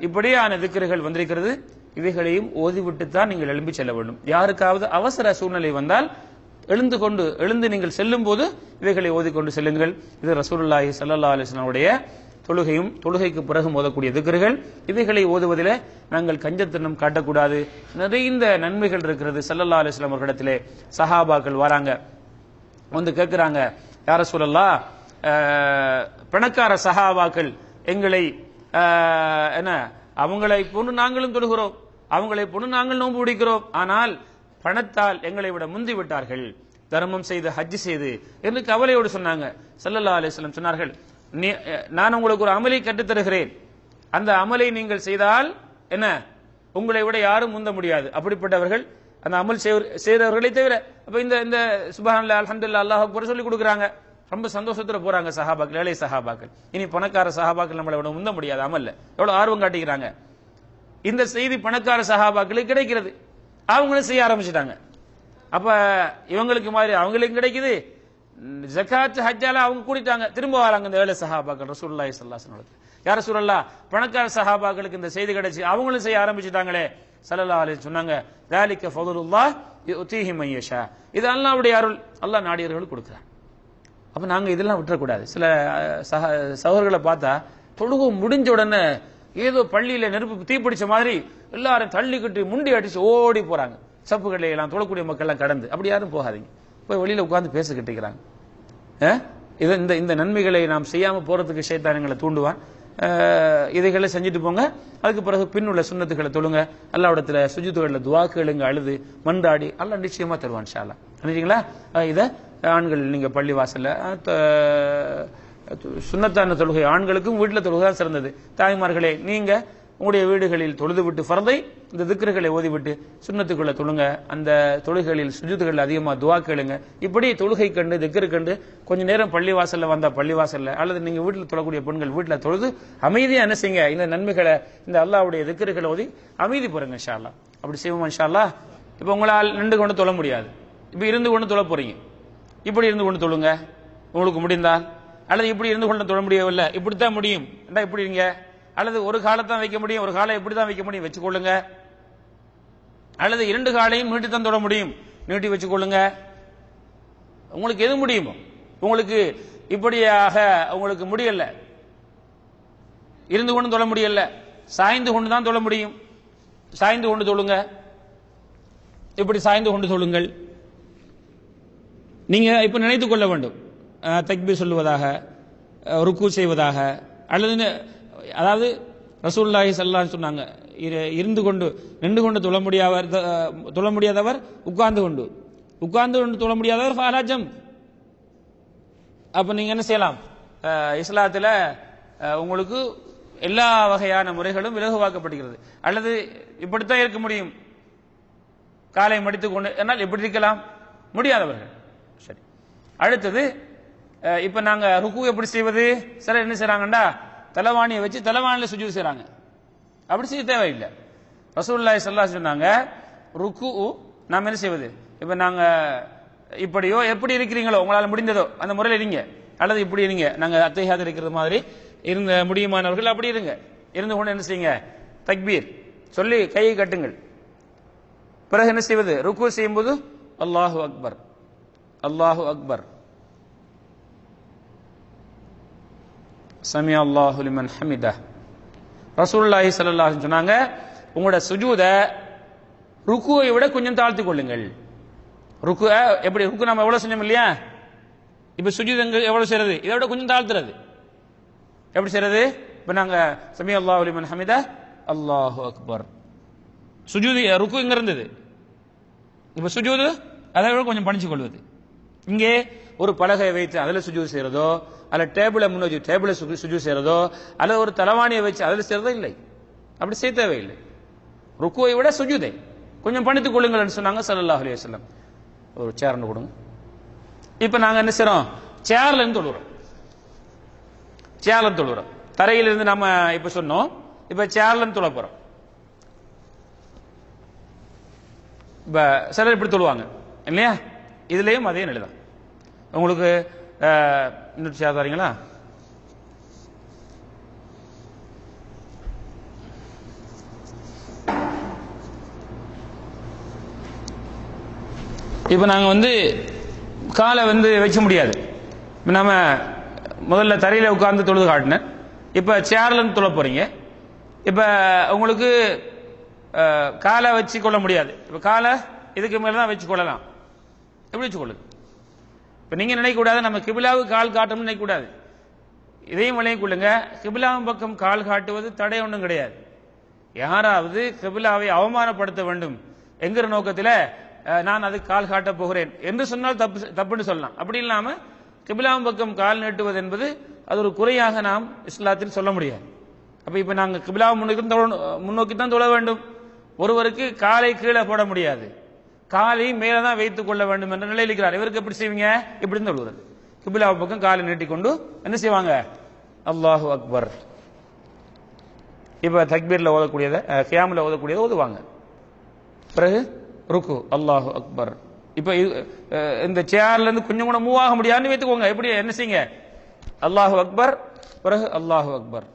இப்படியான திக்ர்கள் வந்திருக்கிறது. இவைகளையும் ஓதிவிட்டு தான் நீங்கள் எழும்பி செல்ல வேண்டும். யாருக்காவது அவசர சூழ்நிலை வந்தால் எழுந்து நீங்கள் செல்லும் போது இவைகளை ஓதிக்கொண்டு செல்லுங்கள். இது ரசூலுல்லாஹி ஸல்லல்லாஹு அலைஹி வஸல்லம் உடைய தொழுகைக்கு பிறகு ஓதக்கூடிய திக்ர்கள். இவைகளை ஓதுவதில் நாங்கள் கஞ்சத்தனம் காட்டக்கூடாது. நிறைந்த நன்மைகள் இருக்கிறது. ஸல்லல்லாஹு அலைஹி வஸல்லம் அவர்களிடத்திலே சஹாபாக்கள் வராங்க, வந்து கேட்கிறாங்க, யா ரசூலல்லாஹ், பணக்கார சஹாபாக்கள் எங்களை அவங்களை போன்று நாங்களும் தொழுகிறோம், அவங்களை போன்று நாங்கள் நோன்பு பிடிக்கிறோம், ஆனால் பணத்தால் எங்களை விட முந்தி விட்டார்கள், தர்மம் செய்து ஹஜ் செய்து என்று கவலையோடு சொன்னாங்க. ஸல்லல்லாஹு அலைஹி வஸல்லம் சொன்னார்கள், நான் உங்களுக்கு ஒரு அமலை கற்றுத் தருகிறேன், அந்த அமலை நீங்கள் செய்தால் உங்களை விட யாரும் முந்த முடியாது. அப்படிப்பட்டவர்கள் அந்த அமல் செய்கிறவர்களை தவிர. அப்ப இந்த சுப்ஹானல்லாஹ் அல்ஹம்துலில்லாஹ் அல்லாஹ் அக்பர் சொல்லி கொடுக்குறாங்க. ரொம்ப சந்தோஷத்துல போறாங்க சஹாபாக்கள், ஏழை சஹாபாக்கள். இனி பணக்கார சஹாபாக்கள் நம்மளை விட முந்த முடியாது அமல்ல. எவ்வளவு ஆர்வம் காட்டிக்கிறாங்க. இந்த செய்தி பணக்கார சஹாபாக்களுக்கு கிடைக்கிறது, அவங்களும் செய்ய ஆரம்பிச்சுட்டாங்க. அப்ப இவங்களுக்கு மாதிரி அவங்களுக்கும் கிடைக்குது. ஜகாத் ஹஜ்ஜால அவங்க கூட்டிட்டாங்க, திரும்ப வராங்க இந்த ஏழை சஹாபாக்கள் ரசூலுல்லாஹி ஸல்லல்லாஹு அலைஹி வஸல்லம். யா ரசூலல்லாஹ், பணக்கார சஹாபாக்களுக்கு இந்த செய்தி கிடைச்சு அவங்களும் செய்ய ஆரம்பிச்சுட்டாங்களே. ஸல்லல்லாஹு அலைஹி வஸல்லம் சொன்னாங்க, ذَلِكَ فَضْلُ اللَّهِ يُؤْتِيهِ مَن يَشَاءُ. இது அல்லாஹ்வுடைய அருள், அல்லாஹ் நாடியவர்களுக்கு கொடுக்கிறான். அப்ப நாங்க இதெல்லாம் விட்டுறக்கூடாது. சில சகோதரர்களை பார்த்தா தொழுகை முடிஞ்ச உடனே ஏதோ பள்ளியில நெருப்பு தீப்பிடிச்ச மாதிரி எல்லாரும் தள்ளிக்கிட்டு முண்டி அடிச்சு ஓடி போறாங்க. சப்புகளை எல்லாம் தொழக்கூடிய மக்கள் எல்லாம் கடந்து. அப்படி யாரும் போகாதீங்க, போய் வெளியில உட்கார்ந்து பேசிக்கிட்டு இருக்கிறாங்க. இந்த நன்மைகளை நாம் செய்யாம போறதுக்கு ஷைத்தான் எங்களை தூண்டுவான். இதைகளை செஞ்சுட்டு போங்க. அதுக்கு பிறகு பின்னுள்ள சுன்னத்துகளை தொழுங்க. அல்லாஹ்விடத்துல சுஜூதுகள்ல துஆ கேளுங்க, அழுது மன்றாடி அல்லாஹ் நிச்சயமா தருவான் இன்ஷா அல்லாஹ். நினைச்சீங்களா? இத ஆண்கள் நீங்க பள்ளி வாசல்ல சுன்னத்தான தொழுகை ஆண்களுக்கும் வீட்டில் தொழுகை தான் சிறந்தது. தாய்மார்களே, நீங்க உங்களுடைய வீடுகளில் தொழுது விட்டு ஃபர்தை இந்த திக்ருகளை ஓதிவிட்டு சுன்னத்துக்குள்ள தொழுங்க. அந்த தொழுகைகளில் சுஜூதுகள் அதிகமாக துஆ கேளுங்க. இப்படி தொழுகை கண்டு திக்ரு கண்டு கொஞ்ச நேரம் பள்ளிவாசல்ல வந்தா பள்ளிவாசல்ல, அல்லது நீங்க வீட்டில் தொழக்கூடிய பெண்கள் வீட்டில் தொழுது அமைதியா என்ன செய்யுங்க, இந்த நன்மைகளை இந்த அல்லாஹ்வுடைய திக்ருகளை ஓதி அமைதி பெறுங்க இன்ஷா அல்லாஹ். அப்படி செய்வோம் இன்ஷா அல்லாஹ். இப்போ உங்களால் நின்று கொண்டு தொழ முடியாது, இப்போ இருந்து கொண்டு தொழ போறீங்க. இப்படி இருந்து கொண்டு தொழுங்க உங்களுக்கு முடிந்தால், அல்லது இப்படி இருந்து கொண்டு தொழ முடியவில்லை, இப்படித்தான் முடியும் இப்படி இருங்க, அல்லது ஒரு காலத்தான் வைக்க முடியும், ஒரு காலை எப்படிதான் வைக்க முடியும் வச்சுக்கொள்ளுங்க, அல்லது 2 காலையும் நீட்டித்தான் தொட முடியும், நீட்டி வச்சுக்கொள்ளுங்க. உங்களுக்கு எது முடியுமோ. உங்களுக்கு இப்படியாக உங்களுக்கு முடியல, இருந்து கொண்டு தொழ முடியல, சாய்ந்து கொண்டு தான் தொழ முடியும், சாய்ந்து கொண்டு தொழுங்க. இப்படி சாய்ந்து கொண்டு தொழுங்கள். நீங்க இப்ப நினைத்துக் கொள்ள வேண்டும், தக்பீர் சொல்லுவதாக, ருக்கு செய்வதாக, அல்லது அதாவது ரசூலுல்லாஹி ஸல்லல்லாஹு அலைஹி சொன்னாங்க, இருந்து கொண்டு நின்று கொண்டு தொழ முடியாதவர் உட்கார்ந்து கொண்டு தொழ முடியாதவர் ஃபாராஜம். அப்ப நீங்க என்ன செய்யலாம், இஸ்லாத்துல உங்களுக்கு எல்லா வகையான முறைகளும் இலகுவாக்கப்படுகிறது. அல்லது இப்படித்தான் இருக்க முடியும், காலை மடித்துக் கொண்டு, என்னால் எப்படி இருக்கலாம், முடியாதவர்கள். சரி, அடுத்தது இப்ப நாங்க ருக்கு எப்படி செய்வது? சிலர் என்ன செய்யறாங்கடா, தலவாணியை வச்சு தலவாணியில சுஜூத் செய்றாங்க. அப்படி செய்ய தேவையில்லை. ரசூலுல்லாஹி ஸல்லல்லாஹு அலைஹி சொன்னாங்க, ருக்கு நாம என்ன செய்வது, இப்ப நாங்க இப்படியோ எப்படி இருக்கிறீங்களோ உங்களால் முடிந்ததோ அந்த முறையில் இருங்க, அல்லது இப்படி இருங்க, நாங்க அத்தைஹியாத் இருக்கிறது மாதிரி இருந்த முடியுமானவர்கள் அப்படி இருங்க. இருந்து கொண்டு என்ன செய்யுங்க, தக்பீர் சொல்லி கையை கட்டுங்கள். பிறகு என்ன செய்வது, ருக்கு செய்யும் போது அல்லாஹு அக்பர், அல்லாஹு அக்பர், சமி அல்லாஹு லிமன் ஹமிதா. ரசூலுல்லாஹி ஸல்லல்லாஹு அலைஹி சொன்னாங்க, உங்களோட சுஜூத ருக்குவை விட கொஞ்சம் தாழ்த்திக் கொள்ளுங்கள். ருக்கு எப்படி, ருக்கு நம்ம எவ்வளவு செஞ்சோம் இல்லையா, இப்ப சுஜூத் எவ்வளவு செய்யறது, இதை விட கொஞ்சம் தாழ்த்துறது. எப்படி செய்யறது, இப்ப நாங்க சமி அல்லாஹு லிமன் ஹமிதா அல்லாஹு அக்பர், சுஜூத் ருக்கு இங்க இருந்தது, இப்ப சுஜூத் அதை விட கொஞ்சம் பணிச்சு கொள்வது. இங்கே ஒரு பலகை வைத்து அதுல சுஜூத் செய்யறதோ, அல்ல டேபிளை முன் வச்சு டேபிளை சுஜூத் செய்யறதோ, அல்லது ஒரு தலவாணியை வச்சு அதுல செய்யறதோ இல்லை. அப்படி செய்ய தேவையில்லை. ருக்குவை விட சுஜூதை கொஞ்சம் பணித்துக் கொள்ளுங்கள் சொன்னாங்க ஸல்லல்லாஹு அலைஹி வஸல்லம். ஒரு சேர் கொடுங்க. இப்ப நாங்க என்ன செய்யறோம், சேர்ல இருந்து தொழுறோம். சேர்ல இருந்து தொழுறோம். தரையிலிருந்து நம்ம இப்ப சொன்னோம், இப்ப சேர்ல இருந்து தொழ போறோம். இப்ப சிலர் இப்படி தொழுவாங்க இல்லையா, இதுலயும் அதே நிலைதான். உங்களுக்கு இன்னொரு சேர் தரீங்களா? இப்ப நாங்க காலை வைக்க முடியாது. நம்ம முதல்ல தரையில உட்கார்ந்து தொழுது காட்டினேன். இப்ப சேர்ல இருந்து தொழ போறீங்க. இப்ப உங்களுக்கு காலை வச்சு கொள்ள முடியாது. இப்ப காலை இதுக்கு மேலதான் வச்சு கொள்ளலாம். எப்படி வச்சு கொள்ளுது? இப்ப நீங்க நினைக்க கூடாது நம்ம கிபிலாவுக்கு கால் காட்டணும்னு நினைக்க கூடாது. இதையும் விளைய கொள்ளுங்க, கிபிலாவின் பக்கம் கால் காட்டுவது தடை ஒன்றும் கிடையாது. யாராவது கிபிலாவை அவமானப்படுத்த வேண்டும் என்கிற நோக்கத்தில் நான் அதுக்கு கால் காட்ட போகிறேன் என்று சொன்னால் தப்புன்னு சொல்லலாம். அப்படி இல்லாம கிபிலாவின் பக்கம் கால் நீட்டுவது என்பது அது ஒரு குறையாக நாம் இஸ்லாத்தில் சொல்ல முடியாது. அப்ப இப்ப நாங்க கிபிலாவை முன்னோக்கி தான் தொழ வேண்டும். ஒருவருக்கு காலை கீழே போட முடியாது, காலை மேலதான் வைத்துக் கொள்ள வேண்டும் என்ற நிலையில் இருக்கிறார். இவருக்கு எப்படி செய்வீங்க, இப்படி தொழுகிறது. கிபிலாவின் பக்கம் காலை நீட்டிக்கொண்டு என்ன செய்வாங்க, அல்லாஹு அக்பர். இப்ப தக்பீர்ல ஓதக்கூடியதை கியாம்ல ஓதக்கூடியதை ஓதுவாங்க. பிறகு ருக்கு அல்லாஹு அக்பர். இப்ப இந்த சேர்ல இருந்து கொஞ்சம் கூட மூவ் ஆக முடியாதுன்னு வைத்துக்கோங்க. எப்படி என்ன செய்யுங்க, அல்லாஹு அக்பர், பிறகு அல்லாஹு அக்பர்,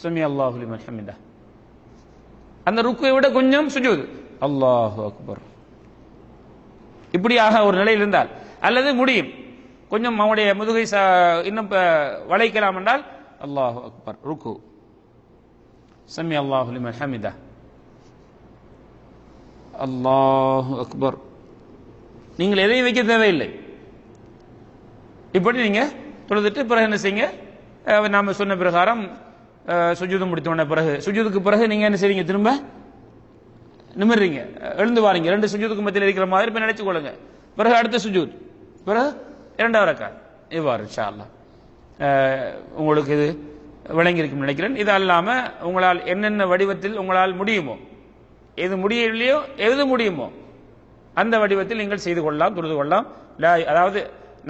சமி அல்லாஹு லிமன் ஹமிதா. அந்த ருக்குவை விட கொஞ்சம் சுஜூத், அல்லாஹு அக்பர். இப்படியாக ஒரு நிலையில் இருந்தால், அல்லது முடியும் கொஞ்சம் அவனுடைய முதுகை இன்னும் வளைக்கலாம் என்றால் அல்லாஹு அக்பர், ருக்கு, சமி அல்லாஹு லிமன் ஹமிதா, அல்லாஹு அக்பர். நீங்கள் எதையும் வைக்க தேவையில்லை. இப்படி நீங்க தொழுதுட்டு பிறகு என்ன செய்யுங்க, நாம சொன்ன பிரகாரம் சுஜூது முடித்தோன பிறகு, சுஜூதுக்கு பிறகு நீங்க என்ன செய்றீங்க, திரும்ப நிமிர்றீங்க, எழுந்து வாரீங்க. ரெண்டு சுஜூதுக்கு மத்தியில் இருக்கிற மாதிரி இப்ப நினைச்சு கொள்ளுங்க. பிறகு அடுத்த சுஜூத், பிறகு இரண்டாவது ரக்காத். இவ்வாறு இன்ஷா அல்லாஹ் உங்களுக்கு இது விளங்கி இருக்கும் நினைக்கிறேன். இது அல்லாம உங்களால் என்னென்ன வடிவத்தில் உங்களால் முடியுமோ, எது முடியலையோ எது முடியுமோ அந்த வடிவத்தில் நீங்கள் செய்து கொள்ளலாம், தொழுது கொள்ளலாம். அதாவது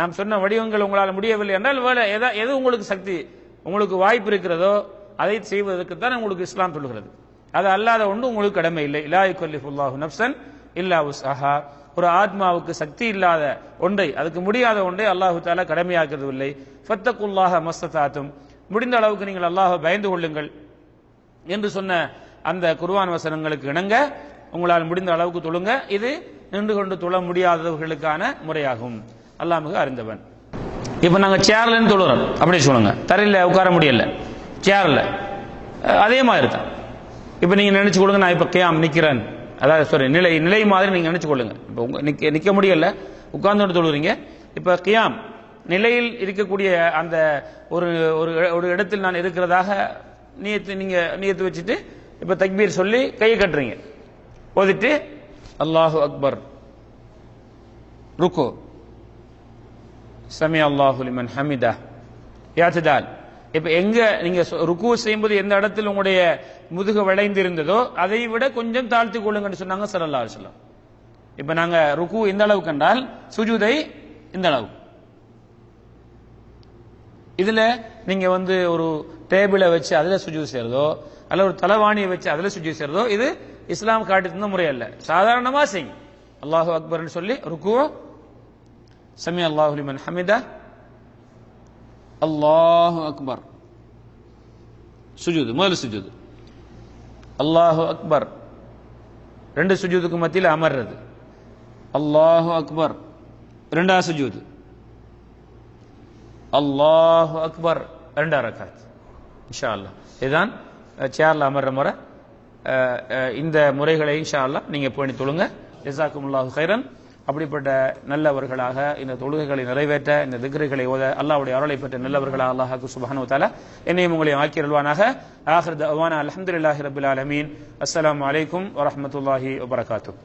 நாம் சொன்ன வடிவங்கள் உங்களால் முடியவில்லை என்றால் எது உங்களுக்கு சக்தி, உங்களுக்கு வாய்ப்பு இருக்கிறதோ அதை செய்வதற்கு தான் உங்களுக்கு இஸ்லாம் சொல்லுகிறது. அது அல்லாத ஒன்று உங்களுக்கு கடமை இல்லை. லா யுகல்லிஃபுல்லாஹு நஃப்ஸன் இல்லா வுஸ்அஹா. ஒரு ஆத்மாவுக்கு சக்தி இல்லாத ஒன்றை, அதுக்கு முடியாத ஒன்றை அல்லாஹு தஆலா கடமையாக்குறது இல்லை. ஃபத்தகுல்லாஹ மஸ்ததாத்தும், முடிந்த அளவுக்கு நீங்கள் அல்லாஹ்வை பயந்து கொள்ளுங்கள் என்று சொன்ன அந்த குர்ஆன் வசனங்களுக்கு இணங்க உங்களால் முடிந்த அளவுக்கு தொழுங்க. இது நின்று கொண்டு தொழ முடியாதவர்களுக்கான முறையாகும். அல்லாஹ் மிக அறிந்தவன். இப்ப நாங்க சேர்ல இருந்து தொழுறோம் அப்படி சொல்லுங்க, தரையில உட்கார முடியல, சேர்ல அதே மாதிரி தான். இப்ப நீங்க நினைச்சு கொள்ளுங்க, நான் இப்ப கியாம் நிக்கிறேன், அதாவது நிலை மாதிரி நீங்க நினைச்சு கொள்ளுங்க. இப்ப நிக்க முடியல, உட்கார்ந்து தொழுறீங்க. இப்ப கியாம் நிலையில் இருக்கக்கூடிய அந்த ஒரு ஒரு இடத்தில் நான் இருக்கிறதாக நீங்க நியத்து வச்சுட்டு இப்ப தக்பீர் சொல்லி கையை கட்டுறீங்க, ஓதிட்டு அல்லாஹு அக்பர், ருக்கு, சமி அல்லாஹு லிமன் ஹமிதா, யாத்திதால். இப்ப எங்க நீங்க ருக்கு செய்யும்போது எந்த இடத்தில் உங்களுடைய முதுகு வளைந்து இருந்ததோ அதை விட கொஞ்சம் தாழ்த்தி கொள்ளுங்கன்னு சொன்னாங்க ஸல்லல்லாஹு அலைஹி வஸல்லம். இப்ப நாங்க ருக்கு இந்த அளவு கண்டால் சுஜூதை இந்த அளவு. இதுல நீங்க ஒரு டேபிளை வச்சு அதுல சுஜூத் செய்யறதோ அல்ல ஒரு தலவாணியை வச்சு அதுல சுஜூத் செய்யறதோ இது இஸ்லாம் காட்டி தந்த முறை அல்ல. சாதாரணமா செய்யுங்க. அல்லாஹு அக்பர்னு சொல்லி ருக்கு, சமி அல்லாஹு லிமன் ஹமிதா, அல்லாஹு அக்பர், சுஜூது, முதல் சுஜூது அல்லாஹு அக்பர், ரெண்டு சுஜூதுக்கு மத்தியில் அமர்றது, அல்லாஹு அக்பர், இரண்டாவது சுஜூது, அல்லாஹு அக்பர், இரண்டாவது ரக்காத். இன்ஷா அல்லாஹ் இதுதான் சேர்ல அமர்ற முறை. இந்த முறைகளை இன்ஷா அல்லாஹ் நீங்க பேணி தொழுங்க. ஜஸாக்குமுல்லாஹு கைரன். அப்படிப்பட்ட நல்லவர்களாக இந்த தொழுகைகளை நிறைவேற்ற, இந்த திக்ருகளை ஓத அல்லாஹ்வுடைய அருளை பெற்ற நல்லவர்களாக அல்லாஹ் சுப்ஹானஹு வ தஆலா என்னையும் உங்களையும் ஆக்கி அருள்வானாக. ஆகிர் தஅவானா அல்ஹம்துலில்லாஹி ரப்பில் ஆலமீன். அஸ்ஸலாமு அலைக்கும் வ ரஹ்மத்துல்லாஹி வ பரகாத்துஹு.